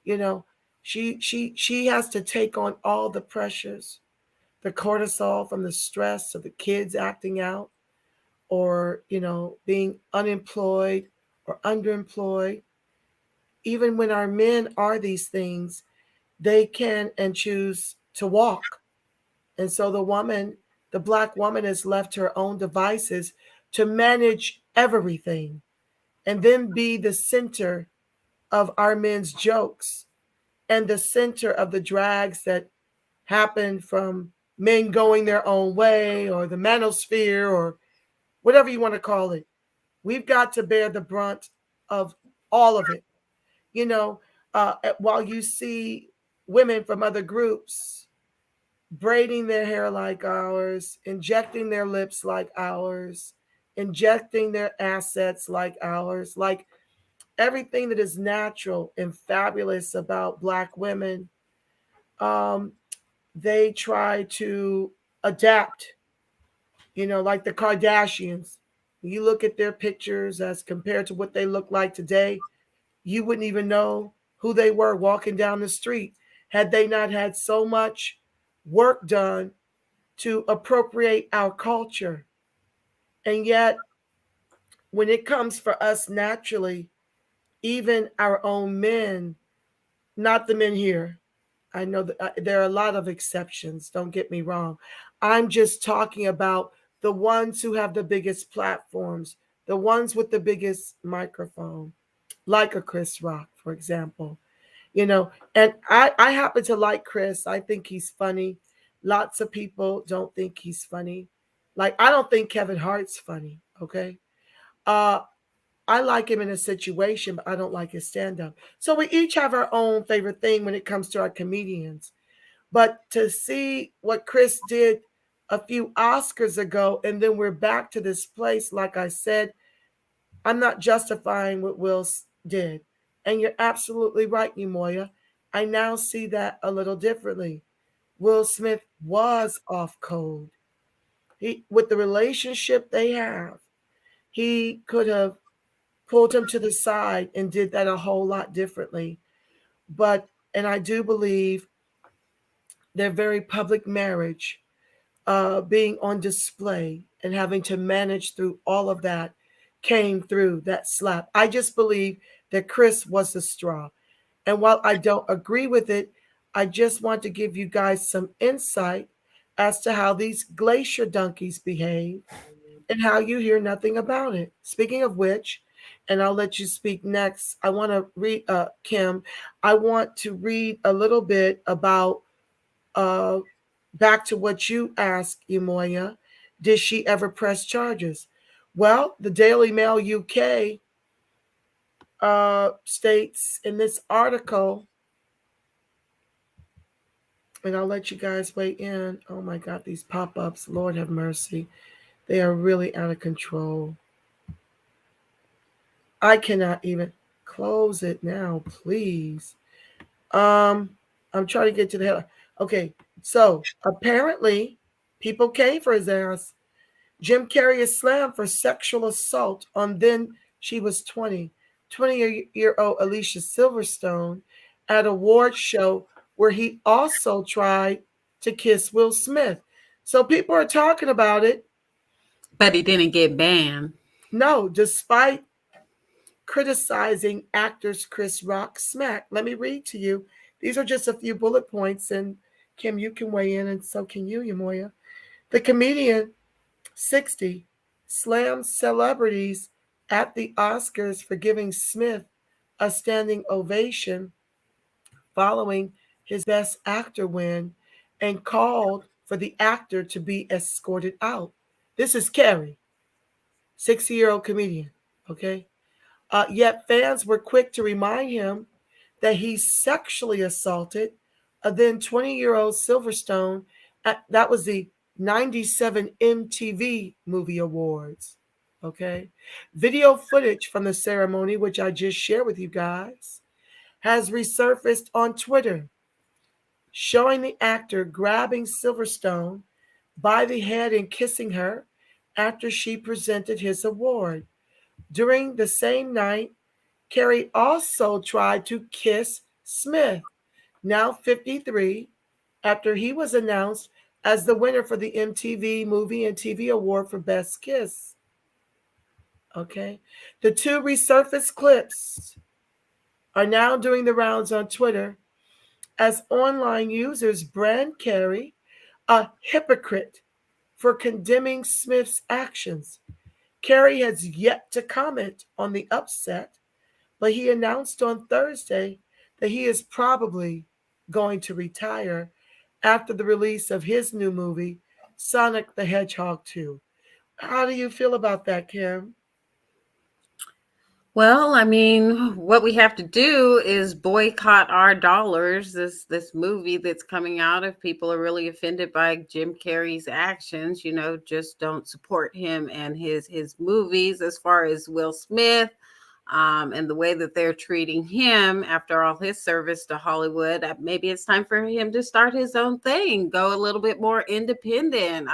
you know, she has to take on all the pressures, the cortisol from the stress of the kids acting out, or you know, being unemployed or underemployed. Even when our men are these things, they can and choose to walk. And so the Black woman has left her own devices to manage everything and then be the center of our men's jokes and the center of the drags that happen from men going their own way or the manosphere or whatever you want to call it. We've got to bear the brunt of all of it. You know, while you see women from other groups braiding their hair like ours, injecting their lips like ours, injecting their assets like ours, like everything that is natural and fabulous about Black women, um, they try to adapt, you know, like the Kardashians. You look at their pictures as compared to what they look like today, you wouldn't even know who they were walking down the street had they not had so much work done to appropriate our culture. And yet, when it comes for us naturally, even our own men, not the men here, I know that there are a lot of exceptions, don't get me wrong. I'm just talking about the ones who have the biggest platforms, the ones with the biggest microphone, like a Chris Rock, for example. You know, and I happen to like Chris. I think he's funny. Lots of people don't think he's funny. Like, I don't think Kevin Hart's funny, okay? Uh, I like him in a situation, but I don't like his stand-up. So we each have our own favorite thing when it comes to our comedians. But to see what Chris did a few Oscars ago, and then we're back to this place, like I said, I'm not justifying what Will did. And you're absolutely right, Umoya. I now see that a little differently. Will Smith was off code. He, with the relationship they have, he could have pulled him to the side and did that a whole lot differently. But, and I do believe their very public marriage being on display and having to manage through all of that came through that slap. I just believe that Chris was the straw. And while I don't agree with it, I just want to give you guys some insight as to how these glacier donkeys behave and how you hear nothing about it. Speaking of which, and I'll let you speak next, I want to read, Kim, I want to read a little bit about uh, back to what you asked, Umoya. Did she ever press charges? Well, the Daily Mail UK states in this article, and I'll let you guys weigh in. Oh my God, these pop ups, Lord have mercy. They are really out of control. I cannot even. Close it now, please. I'm trying to get to the headline. Okay, so apparently people came for his ass. Jim Carrey is slammed for sexual assault on then she was 20-year-old Alicia Silverstone at a award show where he also tried to kiss Will Smith. So people are talking about it. But he didn't get banned. No, despite criticizing actors Chris Rock smack. Let me read to you. These are just a few bullet points, and Kim, you can weigh in, and so can you, Yamoya. The comedian, 60, slams celebrities at the Oscars for giving Smith a standing ovation following his Best Actor win and called for the actor to be escorted out. This is Carrey, 60-year-old comedian, okay? Yet fans were quick to remind him that he sexually assaulted a then 20-year-old Silverstone that was the 97 MTV Movie Awards. Okay. Video footage from the ceremony, which I just shared with you guys, has resurfaced on Twitter, showing the actor grabbing Silverstone by the head and kissing her after she presented his award. During the same night, Carrey also tried to kiss Smith, now 53, after he was announced as the winner for the MTV Movie and TV Award for Best Kiss. Okay. The two resurfaced clips are now doing the rounds on Twitter as online users brand Carrey a hypocrite for condemning Smith's actions. Carrey has yet to comment on the upset, but he announced on Thursday that he is probably going to retire after the release of his new movie, Sonic the Hedgehog 2. How do you feel about that, Kim? Well, I mean, what we have to do is boycott our dollars. This movie that's coming out, if people are really offended by Jim Carrey's actions, just don't support him and his movies. As far as Will Smith, and the way that they're treating him after all his service to Hollywood, maybe it's time for him to start his own thing, go a little bit more independent,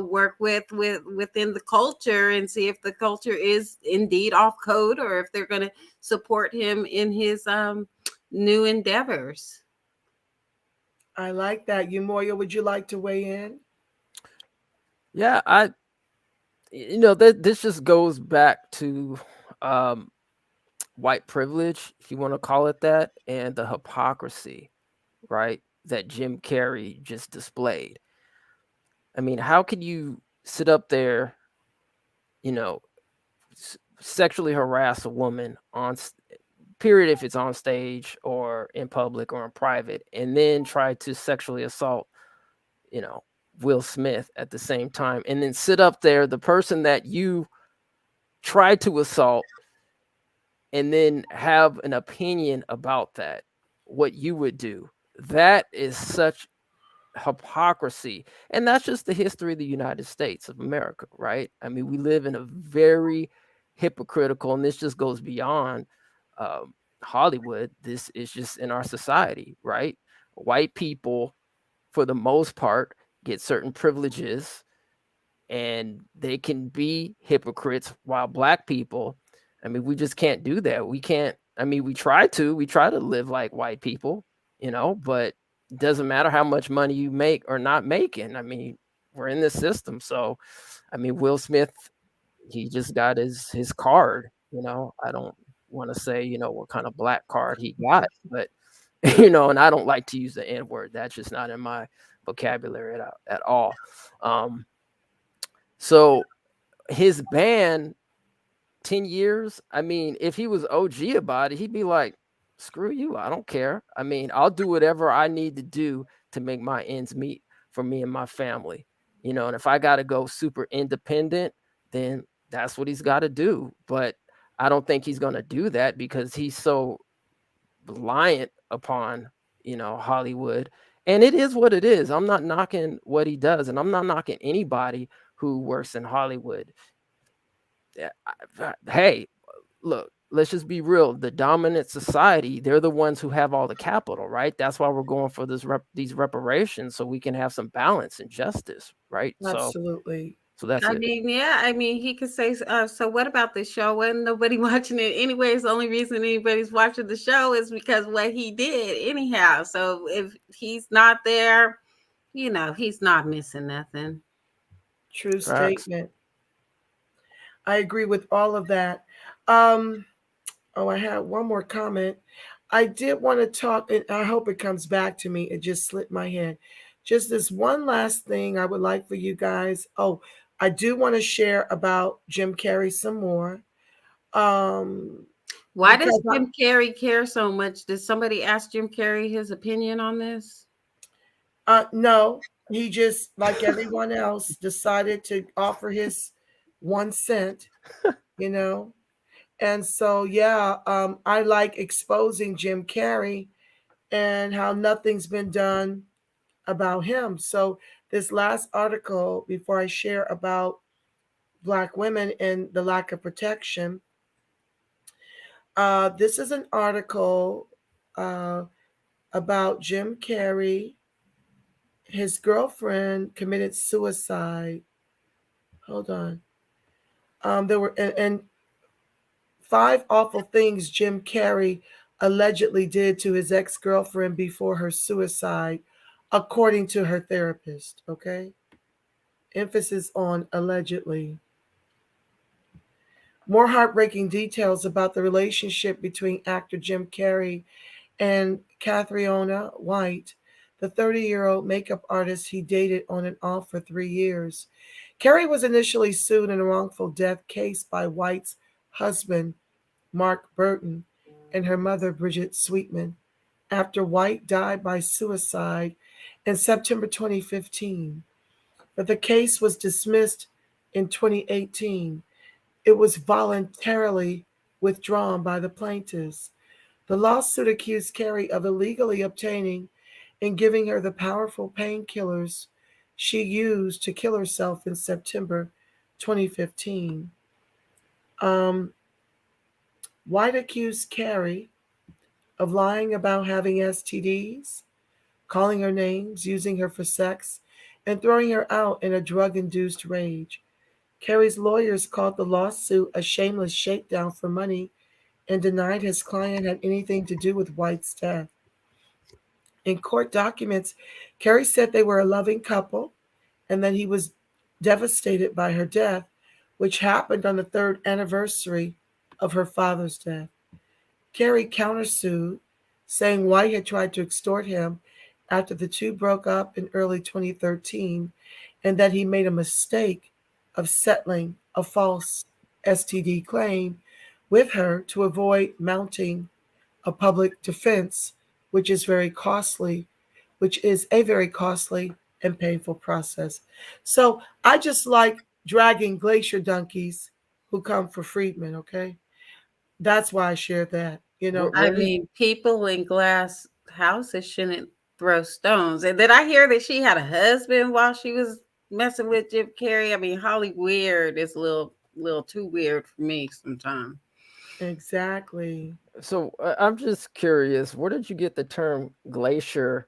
work within the culture and see if the culture is indeed off code or if they're going to support him in his new endeavors. I like that. Umoya, would you like to weigh in? Yeah, this just goes back to white privilege, if you want to call it that, and the hypocrisy, right, that Jim Carrey just displayed. I mean, how can you sit up there, sexually harass a woman on period, if it's on stage or in public or in private, and then try to sexually assault, Will Smith at the same time, and then sit up there, the person that you tried to assault, and then have an opinion about that, what you would do. That is such hypocrisy. And that's just the history of the United States of America, right? I mean, we live in a very hypocritical, and this just goes beyond Hollywood. This is just in our society, right? White people, for the most part, get certain privileges and they can be hypocrites, while Black people, I mean, we just can't do that. We can't, I mean, we try to live like white people, but it doesn't matter how much money you make or not making. I mean, we're in this system. So, I mean, Will Smith, he just got his card, I don't want to say, what kind of black card he got, but, and I don't like to use the N word. That's just not in my vocabulary at all. So his ban, 10 years, I mean, if he was OG about it, he'd be like, screw you, I don't care. I mean, I'll do whatever I need to do to make my ends meet for me and my family. And if I got to go super independent, then that's what he's got to do. But I don't think he's going to do that because he's so reliant upon, Hollywood. And it is what it is. I'm not knocking what he does, and I'm not knocking anybody who works in Hollywood. Hey, look, let's just be real. The dominant society, they're the ones who have all the capital, right? That's why we're going for these reparations, so we can have some balance and justice, right? Absolutely. So that's I it. mean, yeah, I mean, he could say, so what about the show? Wasn't nobody watching it anyways? The only reason anybody's watching the show is because what he did anyhow. So if he's not there, he's not missing nothing. True Facts. statement. I agree with all of that. I have one more comment. I did want to talk, and I hope it comes back to me. It just slipped my head. Just this one last thing I would like for you guys. Oh, I do want to share about Jim Carrey some more. Why does Because Jim Carrey care so much? Did somebody ask Jim Carrey his opinion on this? no, he just, like everyone else, decided to offer his 1 cent, you know. And so, yeah, I like exposing Jim Carrey and how nothing's been done about him. So, this last article, before I share about Black women and the lack of protection, this is an article uh, about Jim Carrey. His girlfriend committed suicide. Hold on. There were and 5 awful things Jim Carrey allegedly did to his ex-girlfriend before her suicide, according to her therapist. Okay, emphasis on allegedly. More heartbreaking details about the relationship between actor Jim Carrey and Catriona White, the 30-year-old makeup artist he dated on and off for 3 years. Carrey was initially sued in a wrongful death case by White's husband, Mark Burton, and her mother, Bridget Sweetman, after White died by suicide in September 2015. But the case was dismissed in 2018. It was voluntarily withdrawn by the plaintiffs. The lawsuit accused Carrey of illegally obtaining and giving her the powerful painkillers she used to kill herself in September 2015. White accused Carrey of lying about having STDs, calling her names, using her for sex, and throwing her out in a drug-induced rage. Carrey's lawyers called the lawsuit a shameless shakedown for money and denied his client had anything to do with White's death. In court documents, Carrey said they were a loving couple and that he was devastated by her death, which happened on the 3rd anniversary of her father's death. Carrey countersued, saying White had tried to extort him after the two broke up in early 2013 and that he made a mistake of settling a false STD claim with her to avoid mounting a public defense, which is a very costly and painful process. So I just like dragging glacier donkeys who come for Freedmen, okay? That's why I shared that. I mean, people in glass houses shouldn't throw stones. And did I hear that she had a husband while she was messing with Jim Carrey? I mean, Holly weird is a little too weird for me sometimes. Exactly. So I'm just curious, where did you get the term glacier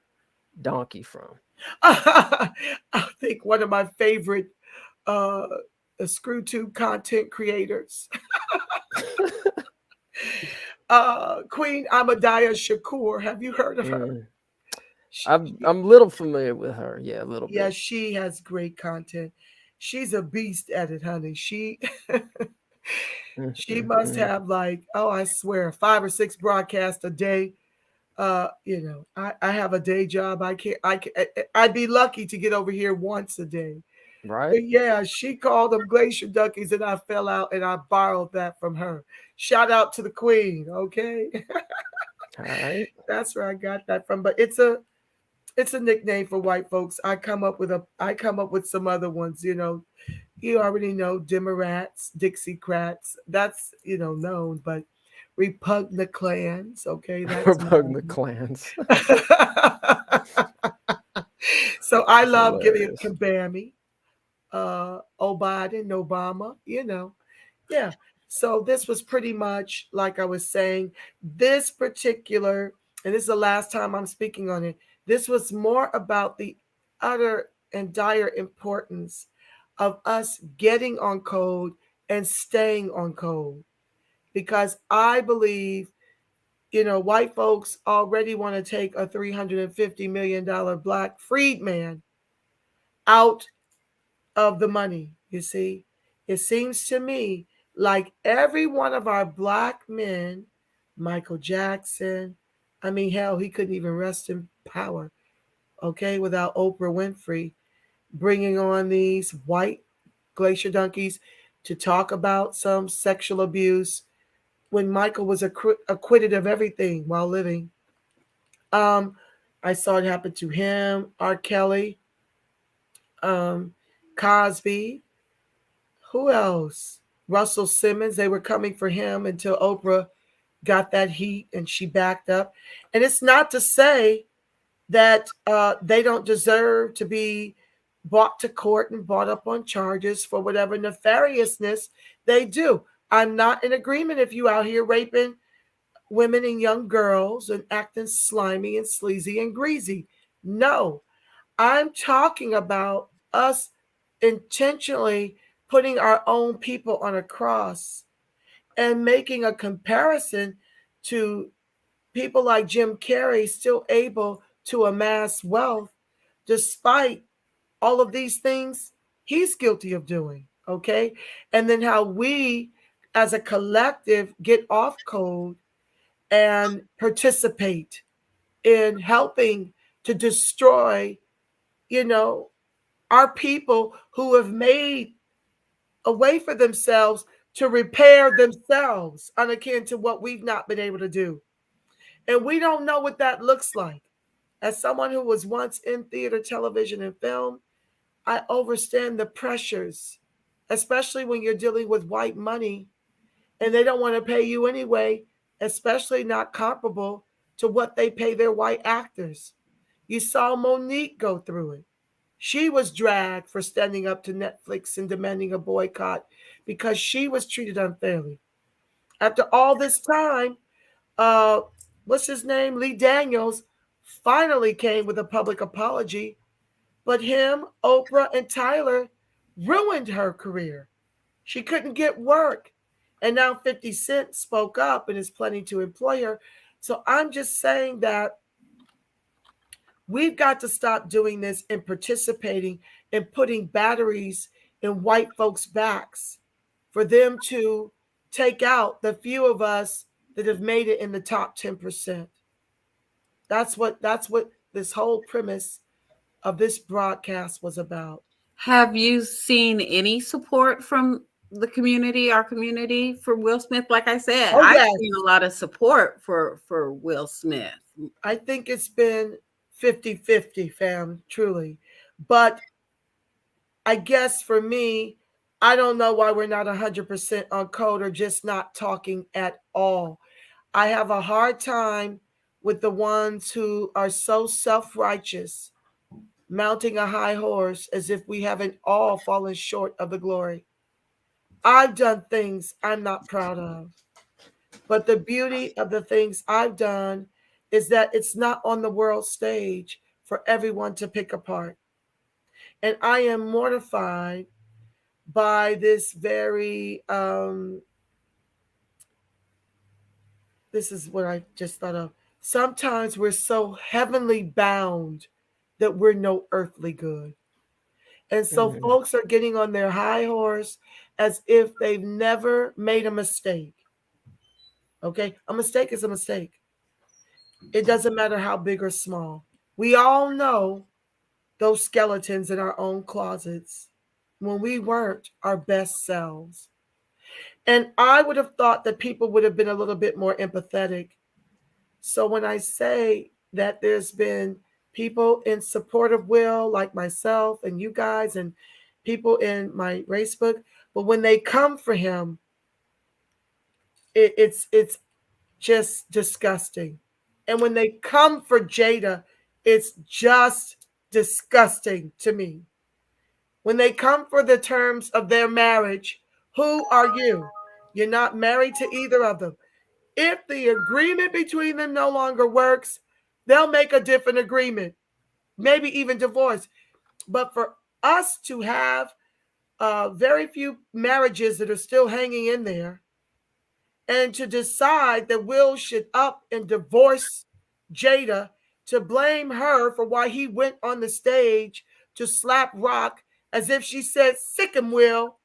donkey from? I think one of my favorite screw tube content creators. Queen Ahmadiyya Shakur. Have you heard of her? I'm a little familiar with her. Yeah, a little bit. Yeah, she has great content. She's a beast at it, honey. She must have I swear 5 or 6 broadcasts a day. I have a day job. I'd be lucky to get over here once a day. Right. But yeah, she called them glacier donkeys and I fell out and I borrowed that from her. Shout out to the queen, okay? All right. That's where I got that from. But it's a nickname for white folks. I come up with some other ones, you already know Democrats, Dixiecrats. That's known, but repugnant clans, okay? That's repugnant clans. So I love giving a kabammy. Biden, Obama, yeah. So this was pretty much, like I was saying, this particular, and this is the last time I'm speaking on it, this was more about the utter and dire importance of us getting on code and staying on code. Because I believe, white folks already want to take a $350 million black freedman out of the money. You see, it seems to me like every one of our black men, Michael Jackson, I mean, hell, he couldn't even rest in power, okay, without Oprah Winfrey bringing on these white glacier donkeys to talk about some sexual abuse when Michael was acquitted of everything while living. Um, I saw it happen to him, R. Kelly, um, Cosby. Who else? Russell Simmons. They were coming for him until Oprah got that heat and she backed up. And it's not to say that they don't deserve to be brought to court and brought up on charges for whatever nefariousness they do. I'm not in agreement if you out here raping women and young girls and acting slimy and sleazy and greasy. No, I'm talking about us intentionally putting our own people on a cross and making a comparison to people like Jim Carrey still able to amass wealth despite all of these things he's guilty of doing. Okay. And then how we as a collective get off code and participate in helping to destroy, our people who have made a way for themselves to repair themselves, unakin to what we've not been able to do. And we don't know what that looks like. As someone who was once in theater, television, and film, I understand the pressures, especially when you're dealing with white money and they don't want to pay you anyway, especially not comparable to what they pay their white actors. You saw Monique go through it. She was dragged for standing up to Netflix and demanding a boycott because she was treated unfairly. After all this time, uh, what's his name? Lee Daniels finally came with a public apology, but him, Oprah, and Tyler ruined her career. She couldn't get work. And now 50 Cent spoke up and is planning to employ her. So I'm just saying that we've got to stop doing this and participating in putting batteries in white folks' backs for them to take out the few of us that have made it in the top 10%. That's what this whole premise of this broadcast was about. Have you seen any support from the community, our community, for Will Smith? Like I said, Oh, I've yes. seen a lot of support for Will Smith. I think it's been 50-50, fam, truly. But I guess for me, I don't know why we're not 100% on code or just not talking at all. I have a hard time with the ones who are so self-righteous, mounting a high horse as if we haven't all fallen short of the glory. I've done things I'm not proud of. But the beauty of the things I've done is that it's not on the world stage for everyone to pick apart. And I am mortified by this very, this is what I just thought of. Sometimes we're so heavenly bound that we're no earthly good. And so folks are getting on their high horse as if they've never made a mistake. Okay? A mistake is a mistake. It doesn't matter how big or small. We all know those skeletons in our own closets when we weren't our best selves. And I would have thought that people would have been a little bit more empathetic. So when I say that there's been people in support of Will, like myself and you guys and people in my Facebook, but when they come for him, it's just disgusting. And when they come for Jada, it's just disgusting to me. When they come for the terms of their marriage, who are you? You're not married to either of them. If the agreement between them no longer works, they'll make a different agreement, maybe even divorce. But for us to have very few marriages that are still hanging in there, and to decide that Will should up and divorce Jada, to blame her for why he went on the stage to slap Rock as if she said, "Sick him, Will,"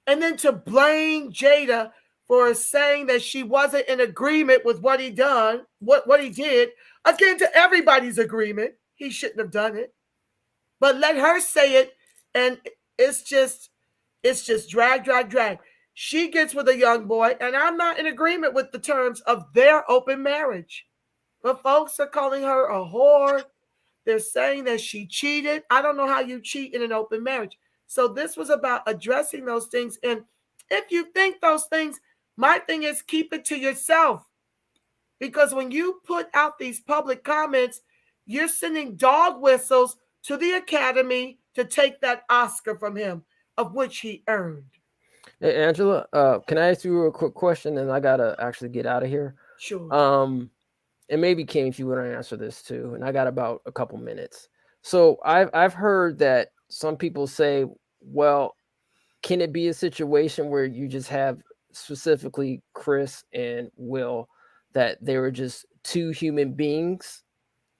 and then to blame Jada for saying that she wasn't in agreement with what he done, what he did, again to everybody's agreement. He shouldn't have done it. But let her say it, and it's just drag. She gets with a young boy, and I'm not in agreement with the terms of their open marriage. But folks are calling her a whore. They're saying that she cheated. I don't know how you cheat in an open marriage. So this was about addressing those things. And if you think those things, my thing is keep it to yourself. Because when you put out these public comments, you're sending dog whistles to the Academy to take that Oscar from him, of which he earned. Hey, Angela, can I ask you a quick question? And I gotta actually get out of here. Sure. And maybe Kim, if you want to answer this too. And I got about a couple minutes. So I've heard that some people say, well, can it be a situation where you just have specifically Chris and Will, that they were just two human beings,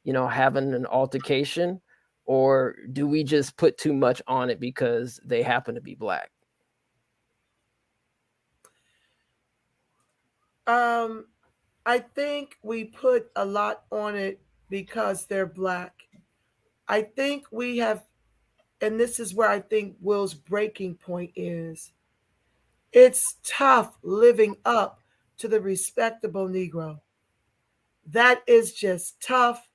having an altercation? Or do we just put too much on it because they happen to be black? I think we put a lot on it because they're black. I think we have, and this is where I think Will's breaking point is. It's tough living up to the respectable Negro. That is just tough.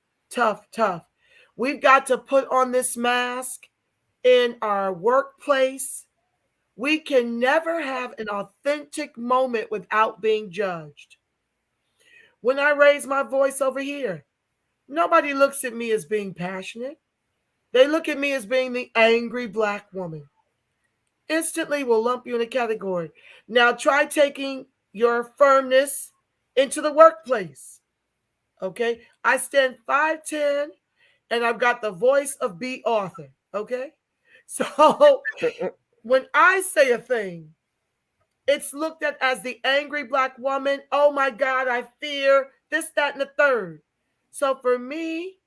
We've got to put on this mask in our workplace. We can never have an authentic moment without being judged. When I raise my voice over here, nobody looks at me as being passionate. They look at me as being the angry black woman. Instantly will lump you in a category. Now try taking your firmness into the workplace. Okay? I stand 5'10", and I've got the voice of B. Arthur. Okay? So when I say a thing, it's looked at as the angry black woman. Oh my God, I fear this, that, and the third. So for me,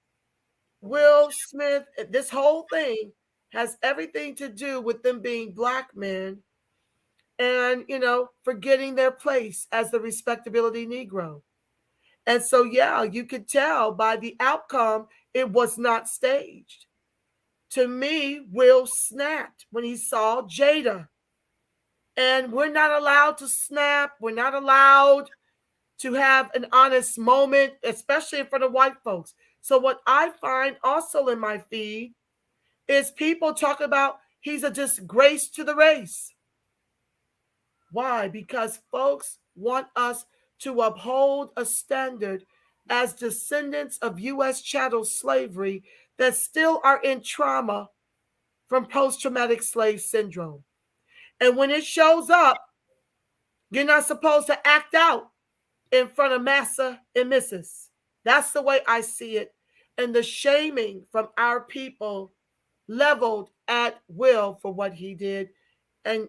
Will Smith, this whole thing has everything to do with them being black men and, forgetting their place as the respectability Negro. And so, yeah, you could tell by the outcome, it was not staged. To me, Will snapped when he saw Jada. And we're not allowed to snap. We're not allowed to have an honest moment, especially in front of white folks. So what I find also in my feed is people talk about he's a disgrace to the race. Why? Because folks want us to uphold a standard as descendants of U.S. chattel slavery that still are in trauma from post-traumatic slave syndrome. And when it shows up, you're not supposed to act out in front of Massa and Mrs. That's the way I see it. And the shaming from our people leveled at Will for what he did. And,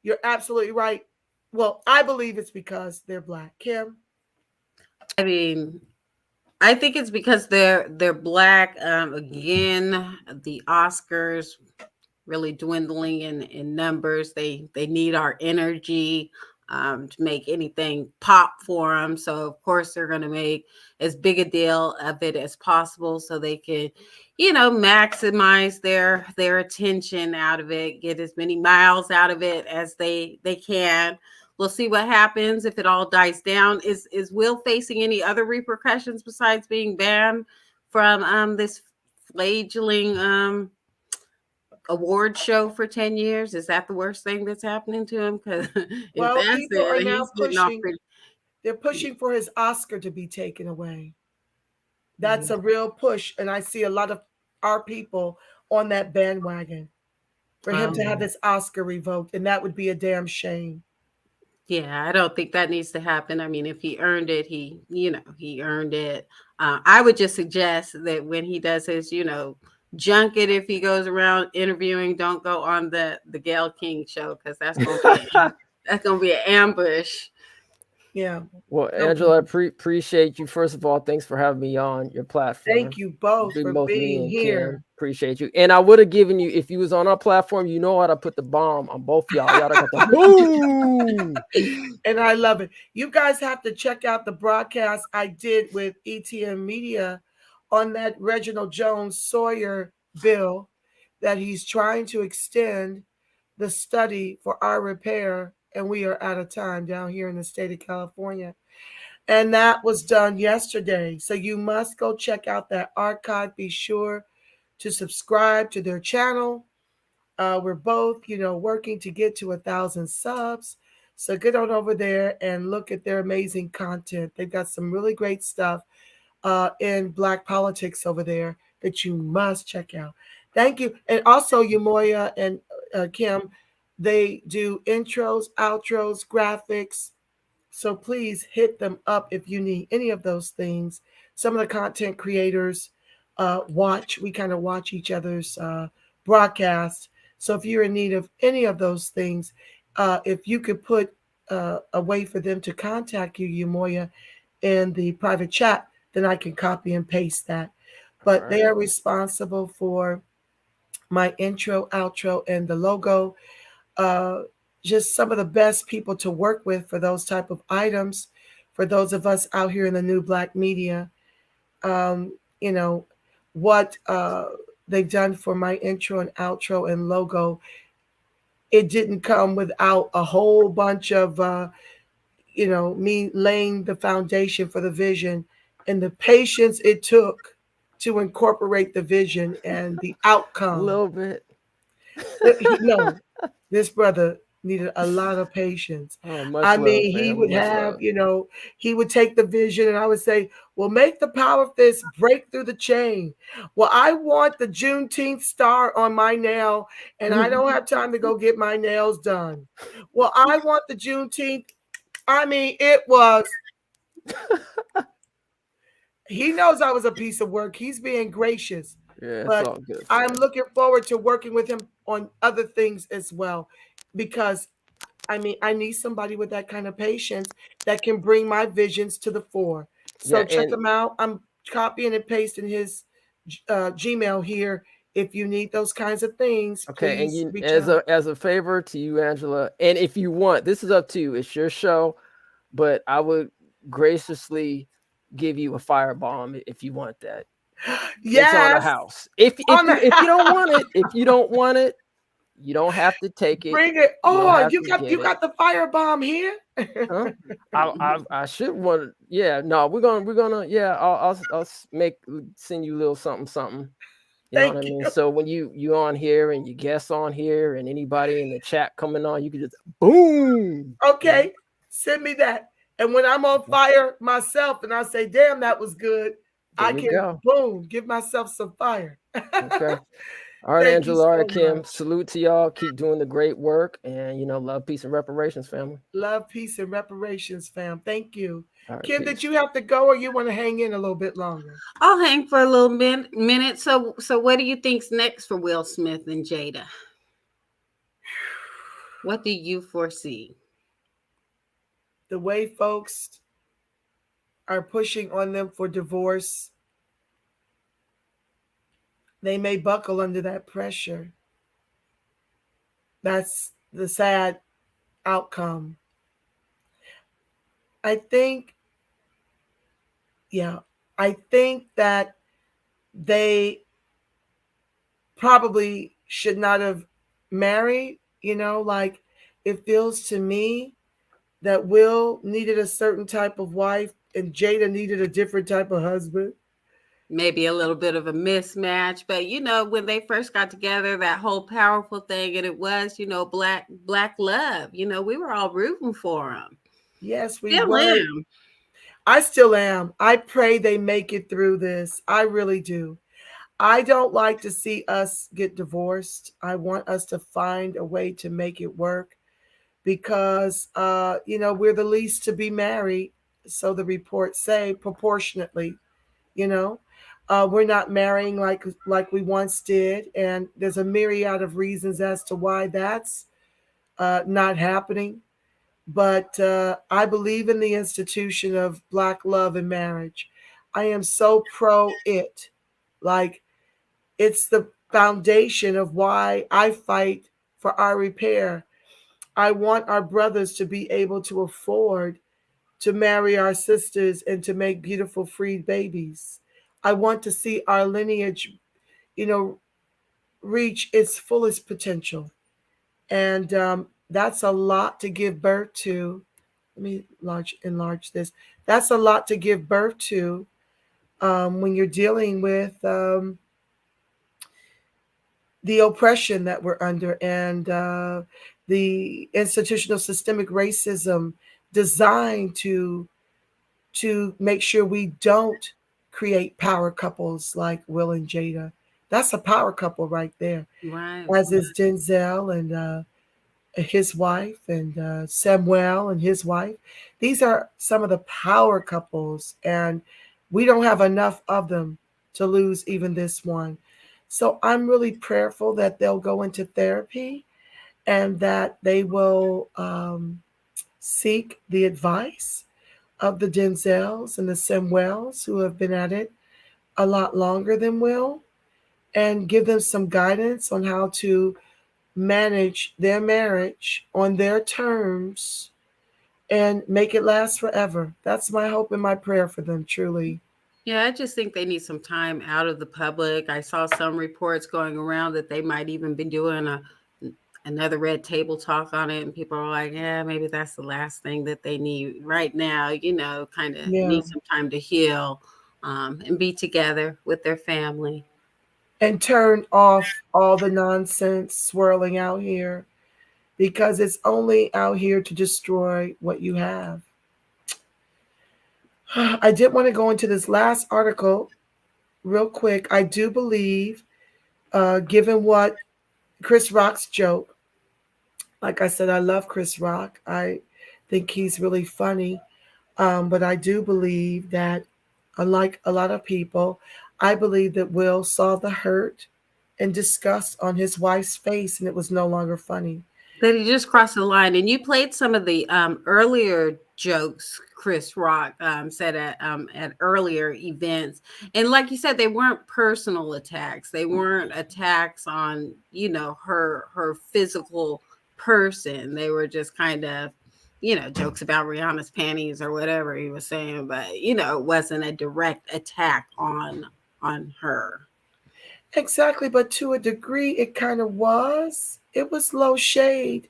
you're absolutely right. Well, I believe it's because they're black. Kim? I mean, I think it's because they're black. Again, the Oscars really dwindling in numbers. They need our energy to make anything pop for them. So of course they're going to make as big a deal of it as possible so they can, maximize their attention out of it, get as many miles out of it as they can. We'll see what happens if it all dies down. Is Will facing any other repercussions besides being banned from this fledgling award show for 10 years? Is that the worst thing that's happening to him? Because well, people are now pushing. They're pushing for his Oscar to be taken away. That's a real push, and I see a lot of our people on that bandwagon for him to have his Oscar revoked, and that would be a damn shame. Yeah, I don't think that needs to happen. I mean, if he earned it, he earned it. I would just suggest that when he does his, junket, if he goes around interviewing, don't go on the Gail King show, because that's gonna be an ambush. Yeah. Well, Angela, I appreciate you. First of all, thanks for having me on your platform. Thank you both for both me being and here. Kim. Appreciate you. And I would have given you, if you was on our platform, you know how to put the bomb on both y'all. Y'all got the boom. And I love it. You guys have to check out the broadcast I did with ETM Media on that Reginald Jones Sawyer bill that he's trying to extend the study for our repair. And we are out of time down here in the state of California. And that was done yesterday. So you must go check out that archive. Be sure to subscribe to their channel. We're both, working to get to 1,000 subs. So get on over there and look at their amazing content. They've got some really great stuff in Black politics over there that you must check out. Thank you. And also, Umoya and Kim, they do intros, outros, graphics. So please hit them up if you need any of those things. Some of the content creators we kind of watch each other's broadcasts. So if you're in need of any of those things, if you could put a way for them to contact you, Umoya, in the private chat, then I can copy and paste that. But they are responsible for my intro, outro, and the logo. Just some of the best people to work with for those type of items. For those of us out here in the new Black media, what they've done for my intro and outro and logo, it didn't come without a whole bunch of, me laying the foundation for the vision and the patience it took to incorporate the vision and the outcome. A little bit. No, this brother needed a lot of patience. He would have, he would take the vision and I would say, well, make the power fist break through the chain. Well, I want the Juneteenth star on my nail and I don't have time to go get my nails done. Well, I want the Juneteenth. It was, he knows I was a piece of work. He's being gracious. Yeah, but it's all good. I'm looking forward to working with him on other things as well, because I need somebody with that kind of patience that can bring my visions to the fore. So check him out. I'm copying and pasting his Gmail here. If you need those kinds of things, okay. please And reach as out. a favor to you, Angela, and if you want, this is up to you. It's your show, but I would graciously give you a firebomb if you want that. Yes. It's on the house. If you don't want it, you don't have to take it. Bring it. Oh, you got the firebomb here. Huh? I should want. Yeah, no, we're gonna. Yeah, I'll send you a little something. You know what I mean? So when you on here and you guests on here and anybody in the chat coming on, you can just boom. Okay, send me that. And when I'm on fire myself and I say, damn, that was good, I can boom, give myself some fire. Okay. All right, Angela, all right, Kim. Salute to y'all. Keep doing the great work. And love, peace, and reparations, family. Love, peace, and reparations, fam. Thank you. Right, Kim, peace. did you have to go or you want to hang in a little bit longer? I'll hang for a little minute. So what do you think's next for Will Smith and Jada? What do you foresee? The way folks are pushing on them for divorce, they may buckle under that pressure. That's the sad outcome. I think that they probably should not have married. It feels to me that Will needed a certain type of wife and Jada needed a different type of husband. Maybe a little bit of a mismatch, but when they first got together, that whole powerful thing, and it was, black love. We were all rooting for him. Yes, we were. I still am. I pray they make it through this. I really do. I don't like to see us get divorced. I want us to find a way to make it work. because we're the least to be married, so the reports say, proportionately. you know we're not marrying like we once did, and there's a myriad of reasons as to why that's not happening. But I believe in the institution of Black love and marriage. I am so pro it. Like, it's the foundation of why I fight for our repair. I want our brothers to be able to afford to marry our sisters and to make beautiful freed babies. I want to see our lineage, you know, reach its fullest potential. And that's a lot to give birth to. Let me enlarge this. That's a lot to give birth to when you're dealing with the oppression that we're under, and the institutional systemic racism designed to make sure we don't create power couples like Will and Jada. That's a power couple right there. Right. As is Denzel and his wife, and Samuel and his wife. These are some of the power couples, and we don't have enough of them to lose even this one. So I'm really prayerful that they'll go into therapy, and that they will seek the advice of the Denzels and the Samuels who have been at it a lot longer than Will, and give them some guidance on how to manage their marriage on their terms and make it last forever. That's my hope and my prayer for them, truly. Yeah, I just think they need some time out of the public. I saw some reports going around that they might even be doing another red table talk on it, and people are like, yeah, maybe that's the last thing that they need right now, kind of Yeah. need some time to heal, and be together with their family. And turn off all the nonsense swirling out here, because it's only out here to destroy what you have. I did want to go into this last article real quick. I do believe, given what Chris Rock's joke, like I said, I love Chris Rock. I think he's really funny. But I do believe that, unlike a lot of people, I believe that Will saw the hurt and disgust on his wife's face, and it was no longer funny. That he just crossed the line. And you played some of the earlier jokes Chris Rock said at earlier events, and like you said, they weren't personal attacks. They weren't attacks on her physical person. They were just kind of jokes about Rihanna's panties or whatever he was saying, but it wasn't a direct attack on her. Exactly, but to a degree, it kind of was. It was low shade,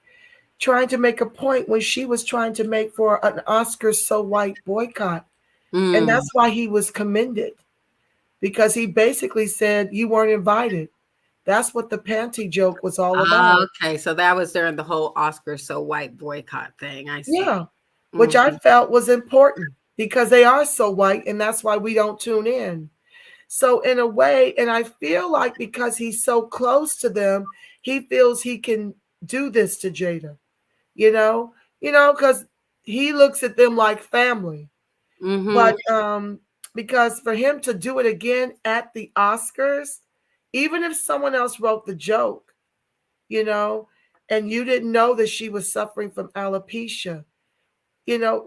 trying to make a point when she was trying to make for an Oscars So White boycott. And that's why he was commended, because he basically said, you weren't invited. That's what the panty joke was all about. Okay, so that was during the whole Oscars So White boycott thing. I see. Yeah, which I felt was important, because they are so white, and that's why we don't tune in. So in a way, and I feel like because he's so close to them, he feels he can do this to Jada, because he looks at them like family. But because for him to do it again at the Oscars, even if someone else wrote the joke, and you didn't know that she was suffering from alopecia,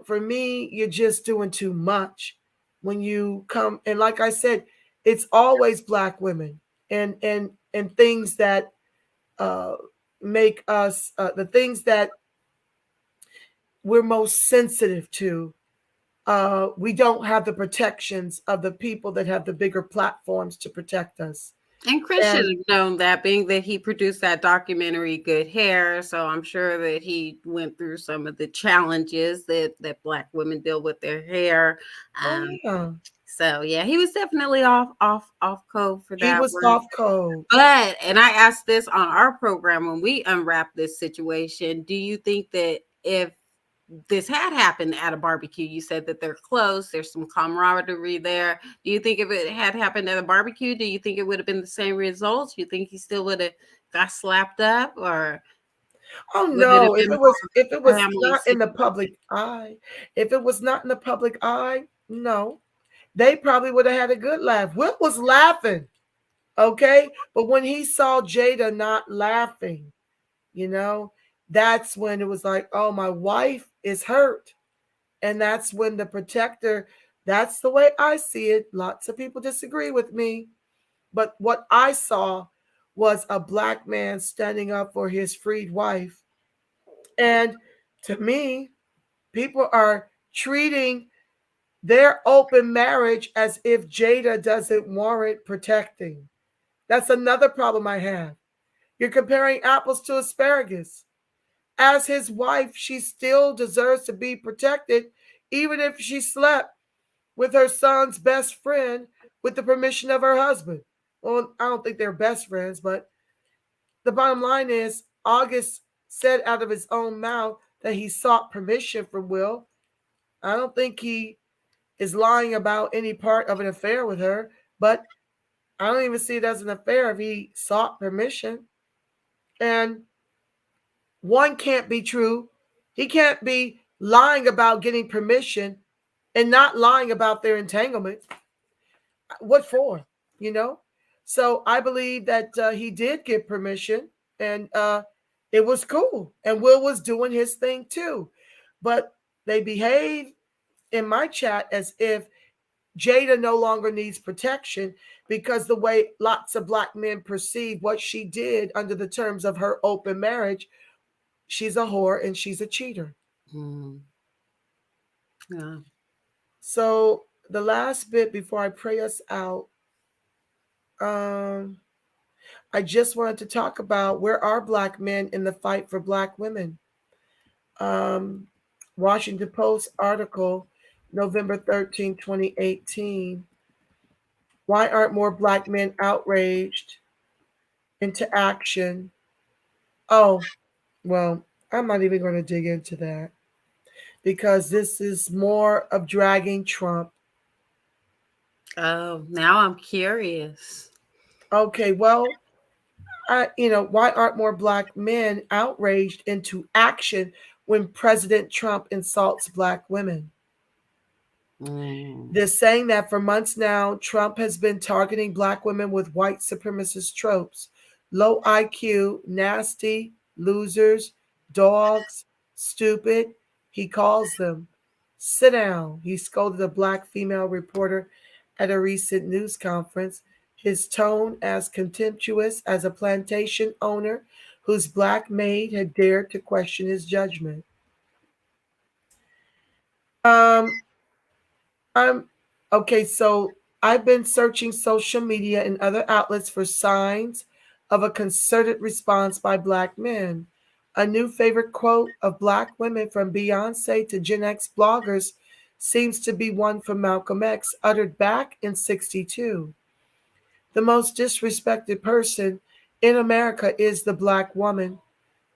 for me, you're just doing too much when you come. And like I said, it's always Black women and things that make us the things that we're most sensitive to. We don't have the protections of the people that have the bigger platforms to protect us. And Chris should have known that, being that he produced that documentary Good Hair. So I'm sure that he went through some of the challenges that Black women deal with their hair. So yeah, he was definitely off code for that. He was off code. But, and I asked this on our program when we unwrapped this situation, do you think that if this had happened at a barbecue, you said that they're close, there's some camaraderie there, do you think if it had happened at a barbecue, do you think it would have been the same results? You think he still would have got slapped up? Or Oh Would it have no, been if it more was family not in the public eye, if it was not in the public eye, no. They probably would have had a good laugh. Will was laughing, okay? But when he saw Jada not laughing, that's when it was like, oh, my wife is hurt. And that's when the protector, that's the way I see it. Lots of people disagree with me. But what I saw was a black man standing up for his freed wife. And to me, people are treating their open marriage as if Jada doesn't warrant protecting. That's another problem I have. You're comparing apples to asparagus. As his wife, she still deserves to be protected, even if she slept with her son's best friend with the permission of her husband. Well, I don't think they're best friends, but the bottom line is August said out of his own mouth that he sought permission from Will. I don't think he is lying about any part of an affair with her, but I don't even see it as an affair if he sought permission. And one can't be true. He can't be lying about getting permission and not lying about their entanglement. What for? You know? So I believe that he did get permission and it was cool. And Will was doing his thing too. But they behave in my chat as if Jada no longer needs protection because the way lots of black men perceive what she did under the terms of her open marriage, she's a whore and she's a cheater. Mm. Yeah. So the last bit before I pray us out, I just wanted to talk about where are black men in the fight for black women. Washington Post article, November 13, 2018. Why aren't more black men outraged into action? Oh, well, I'm not even going to dig into that because this is more of dragging Trump. Oh, now I'm curious. Okay, well, why aren't more black men outraged into action when President Trump insults black women? They're saying that for months now, Trump has been targeting black women with white supremacist tropes: low IQ, nasty, losers, dogs, stupid. He calls them. Sit down, he scolded a black female reporter at a recent news conference, his tone as contemptuous as a plantation owner whose black maid had dared to question his judgment. Um, I'm okay, so I've been searching social media and other outlets for signs of a concerted response by black men. A new favorite quote of black women from Beyonce to Gen X bloggers seems to be one from Malcolm X, uttered back in '62. The most disrespected person in America is the black woman.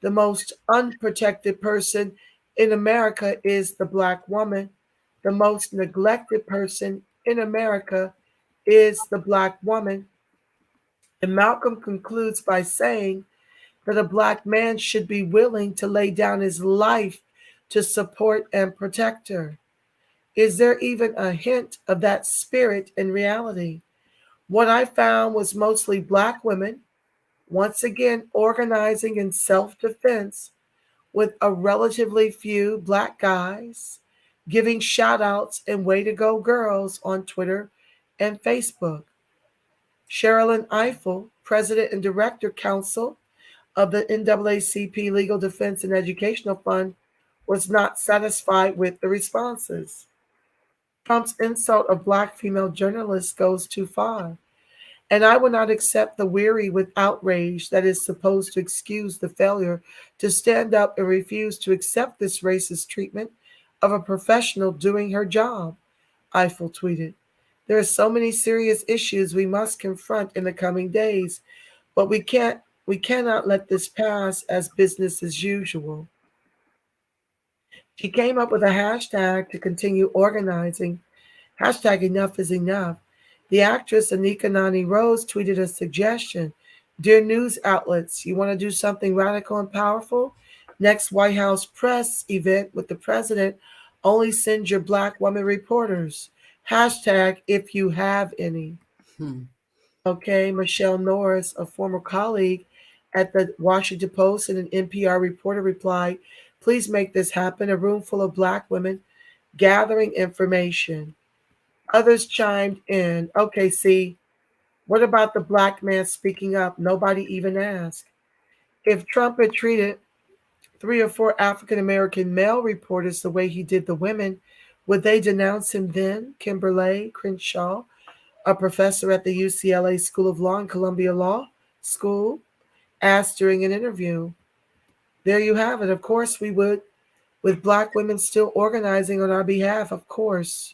The most unprotected person in America is the black woman. The most neglected person in America is the black woman. And Malcolm concludes by saying that a black man should be willing to lay down his life to support and protect her. Is there even a hint of that spirit in reality? What I found was mostly black women, once again organizing in self defense, with a relatively few black guys giving shout outs and way to go girls on Twitter and Facebook. Sherilyn Ifill, President and Director Counsel of the NAACP Legal Defense and Educational Fund, was not satisfied with the responses. Trump's insult of black female journalists goes too far. And I will not accept the weary with outrage that is supposed to excuse the failure to stand up and refuse to accept this racist treatment of a professional doing her job, Eiffel tweeted. There are so many serious issues we must confront in the coming days, but we cannot let this pass as business as usual. She came up with a hashtag to continue organizing. Hashtag enough is enough. The actress Anika Nani Rose tweeted a suggestion. Dear news outlets, you want to do something radical and powerful? Next White House press event with the president, only send your black women reporters. Hashtag if you have any. Hmm. Okay, Michelle Norris, a former colleague at the Washington Post and an NPR reporter, replied, please make this happen. A room full of black women gathering information. Others chimed in. Okay, see, what about the black man speaking up? Nobody even asked. If Trump had treated 3 or 4 African American male reporters the way he did the women, would they denounce him then? Kimberly Crenshaw, a professor at the UCLA School of Law and Columbia Law School, asked during an interview. There you have it. Of course we would, with black women still organizing on our behalf, of course.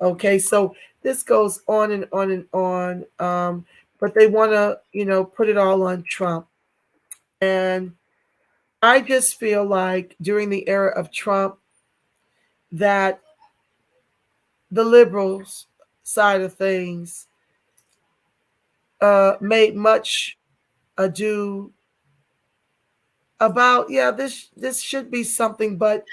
Okay, so this goes on and on and on. But they want to, put it all on Trump. And I just feel like during the era of Trump that the liberals side of things made much ado about, yeah, this should be something, but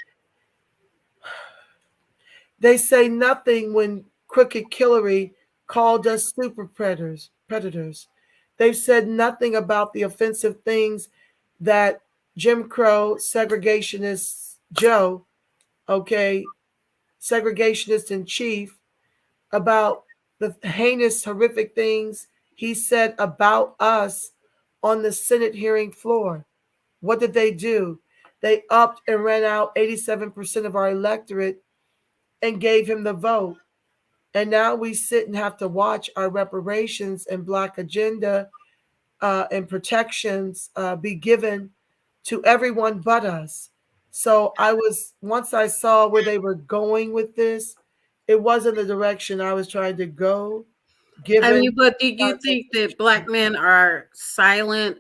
they say nothing when Crooked Hillary called us super predators. They've said nothing about the offensive things that Jim Crow segregationist Joe, okay, segregationist in chief, about the heinous, horrific things he said about us on the Senate hearing floor. What did they do? They upped and ran out 87% of our electorate and gave him the vote. And now we sit and have to watch our reparations and Black agenda and protections be given to everyone but us. So once I saw where they were going with this, it wasn't the direction I was trying to go. I mean, Given but do you think that black men are silent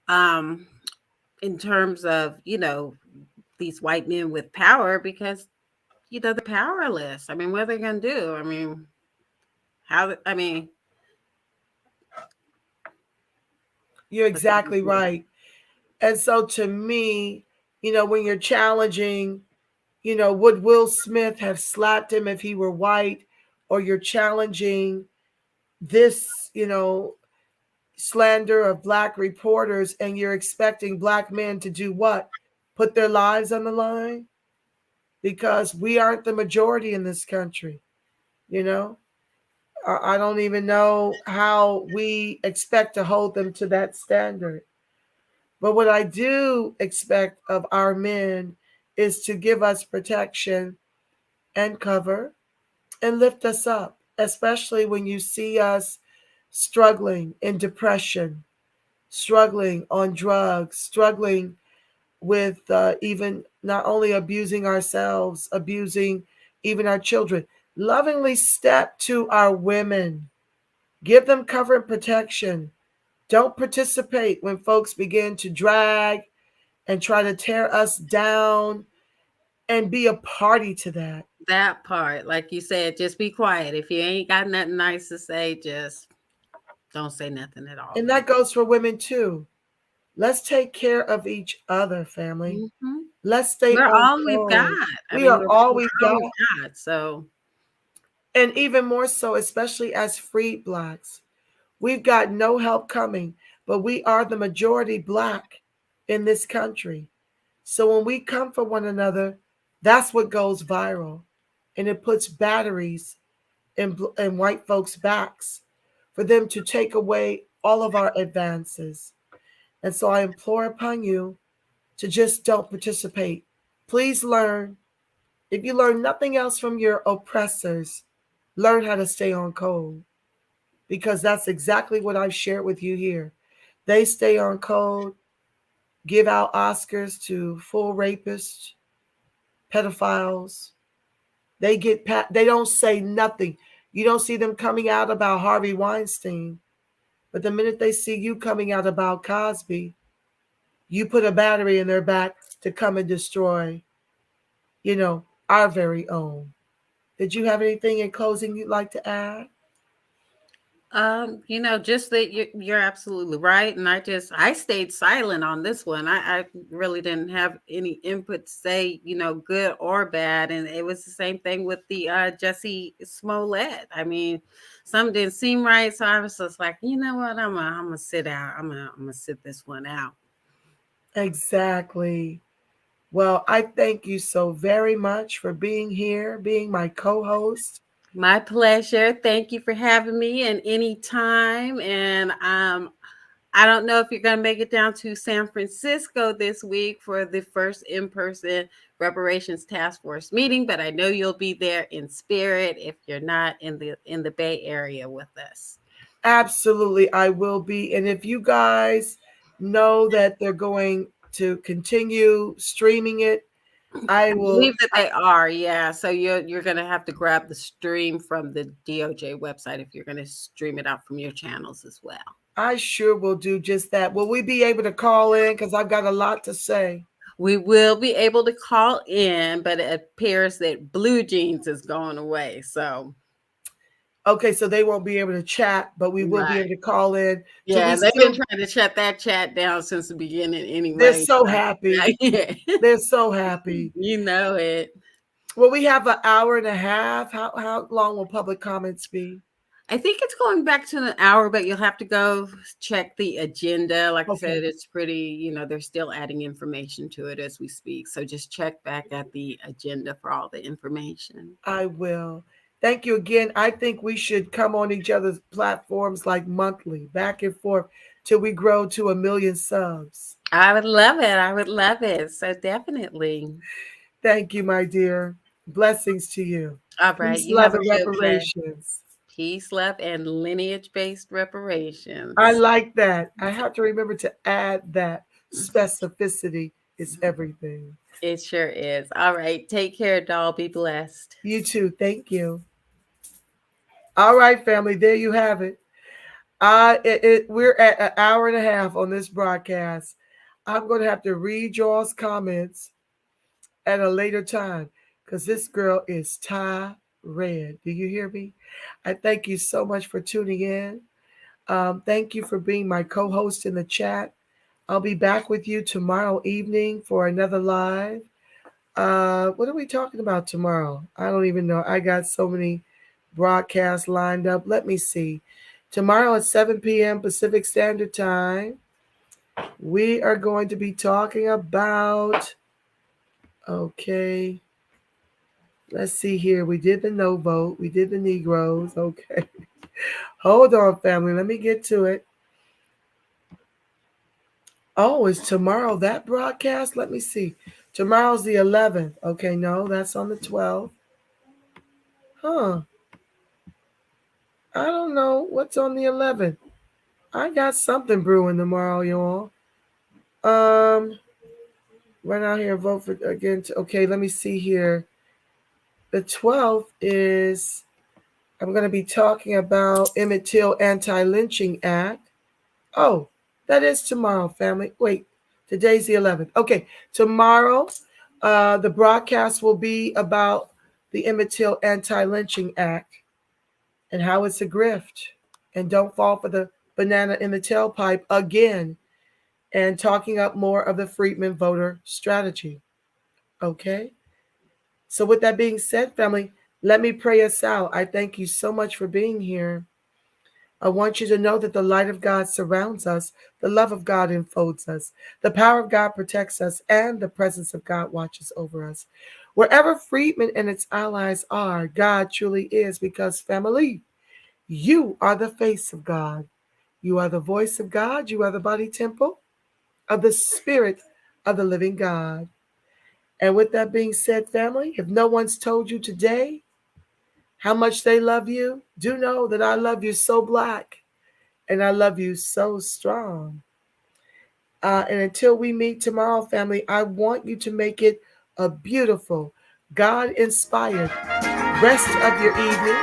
in terms of, these white men with power? Because, they're powerless. I mean, what are they going to do? I mean, you're exactly right. And so to me, when you're challenging, would Will Smith have slapped him if he were white? Or you're challenging this, slander of black reporters, and you're expecting black men to do what? Put their lives on the line? Because we aren't the majority in this country, I don't even know how we expect to hold them to that standard. But what I do expect of our men is to give us protection and cover and lift us up, especially when you see us struggling in depression, struggling on drugs, struggling with even not only abusing ourselves, abusing even our children. Lovingly step to our women, give them cover and protection. Don't participate when folks begin to drag and try to tear us down, and be a party to that. That part, like you said, just be quiet. If you ain't got nothing nice to say, just don't say nothing at all. And that goes for women too. Let's take care of each other, family. Mm-hmm. Let's stay We're on all code. we've got. We are all we've got. So, and even more so, especially as freed blacks, we've got no help coming, but we are the majority black in this country. So when we come for one another, that's what goes viral. And it puts batteries in white folks' backs for them to take away all of our advances. And so I implore upon you to just don't participate. Please learn. If you learn nothing else from your oppressors, learn how to stay on code, because that's exactly what I've shared with you here. They stay on code, give out Oscars to full rapists, pedophiles. They don't say nothing. You don't see them coming out about Harvey Weinstein. But the minute they see you coming out about Cosby, you put a battery in their back to come and destroy, our very own. Did you have anything in closing you'd like to add? Just that you're absolutely right, and I stayed silent on this one. I really didn't have any input to say, good or bad, and it was the same thing with the Jesse Smollett. I mean, some didn't seem right, so I was just like, you know what, I'm gonna sit out. I'm gonna sit this one out. Exactly. Well, I thank you so very much for being here, being my co-host. My pleasure. Thank you for having me, and any time. And I don't know if you're going to make it down to San Francisco this week for the first in-person reparations task force meeting, but I know you'll be there in spirit if you're not in the Bay Area with us. Absolutely, I will be. And if you guys know that they're going to continue streaming it, I will. I believe that they are, yeah. So you're going to have to grab the stream from the DOJ website if you're going to stream it out from your channels as well. I sure will do just that. Will we be able to call in? Because I've got a lot to say. We will be able to call in, but it appears that Blue Jeans is going away. So, okay, so they won't be able to chat, but we will be able to call in. Yeah, they've been trying to shut that chat down since the beginning anyway. They're so happy. They're so happy. You know it. Well, we have an hour and a half. How long will public comments be? I think it's going back to an hour, but you'll have to go check the agenda. Like I said, it's pretty, they're still adding information to it as we speak. So just check back at the agenda for all the information. I will. Thank you again. I think we should come on each other's platforms like monthly, back and forth, till we grow to 1 million subs. I would love it. I would love it. So definitely. Thank you, my dear. Blessings to you. All right. Peace, love, and reparations. Peace, love, and lineage-based reparations. I like that. I have to remember to add that. Specificity is everything. It sure is. All right. Take care, doll. Be blessed. You too. Thank you. All right, family. There you have it. We're at an hour and a half on this broadcast. I'm going to have to read y'all's comments at a later time because this girl is tirade. Do you hear me? I thank you so much for tuning in. Thank you for being my co-host in the chat. I'll be back with you tomorrow evening for another live. What are we talking about tomorrow? I don't even know. I got so many broadcasts lined up. Let me see. Tomorrow at 7 p.m. Pacific Standard Time, we are going to be talking about, okay, let's see here. We did the no vote. We did the Kneegrows. Okay. Hold on, family. Let me get to it. Oh, is tomorrow that broadcast? Let me see. Tomorrow's the 11th. Okay, no, that's on the 12th. Huh. I don't know what's on the 11th. I got something brewing tomorrow, y'all. Run out here and vote for again. Okay, let me see here. The 12th is, I'm going to be talking about Emmett Till Anti-Lynching Act. Oh, that is tomorrow, family. Wait, today's the 11th. Okay, tomorrow, the broadcast will be about the Emmett Till Anti-Lynching Act and how it's a grift. And don't fall for the banana in the tailpipe again. And talking up more of the Freedmen voter strategy. Okay? So with that being said, family, let me pray us out. I thank you so much for being here. I want you to know that the light of God surrounds us, the love of God enfolds us, the power of God protects us, and the presence of God watches over us. Wherever Freedmen and its allies are, God truly is, because family, you are the face of God. You are the voice of God. You are the body temple of the Spirit of the living God. And with that being said, family, if no one's told you today how much they love you, do know that I love you so black and I love you so strong. And until we meet tomorrow, family, I want you to make it a beautiful, God-inspired rest of your evening.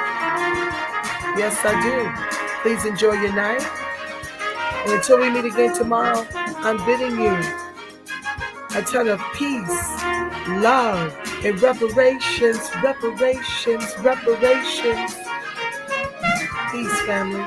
Yes, I do. Please enjoy your night. And until we meet again tomorrow, I'm bidding you a ton of peace, love, and reparations. Peace, family.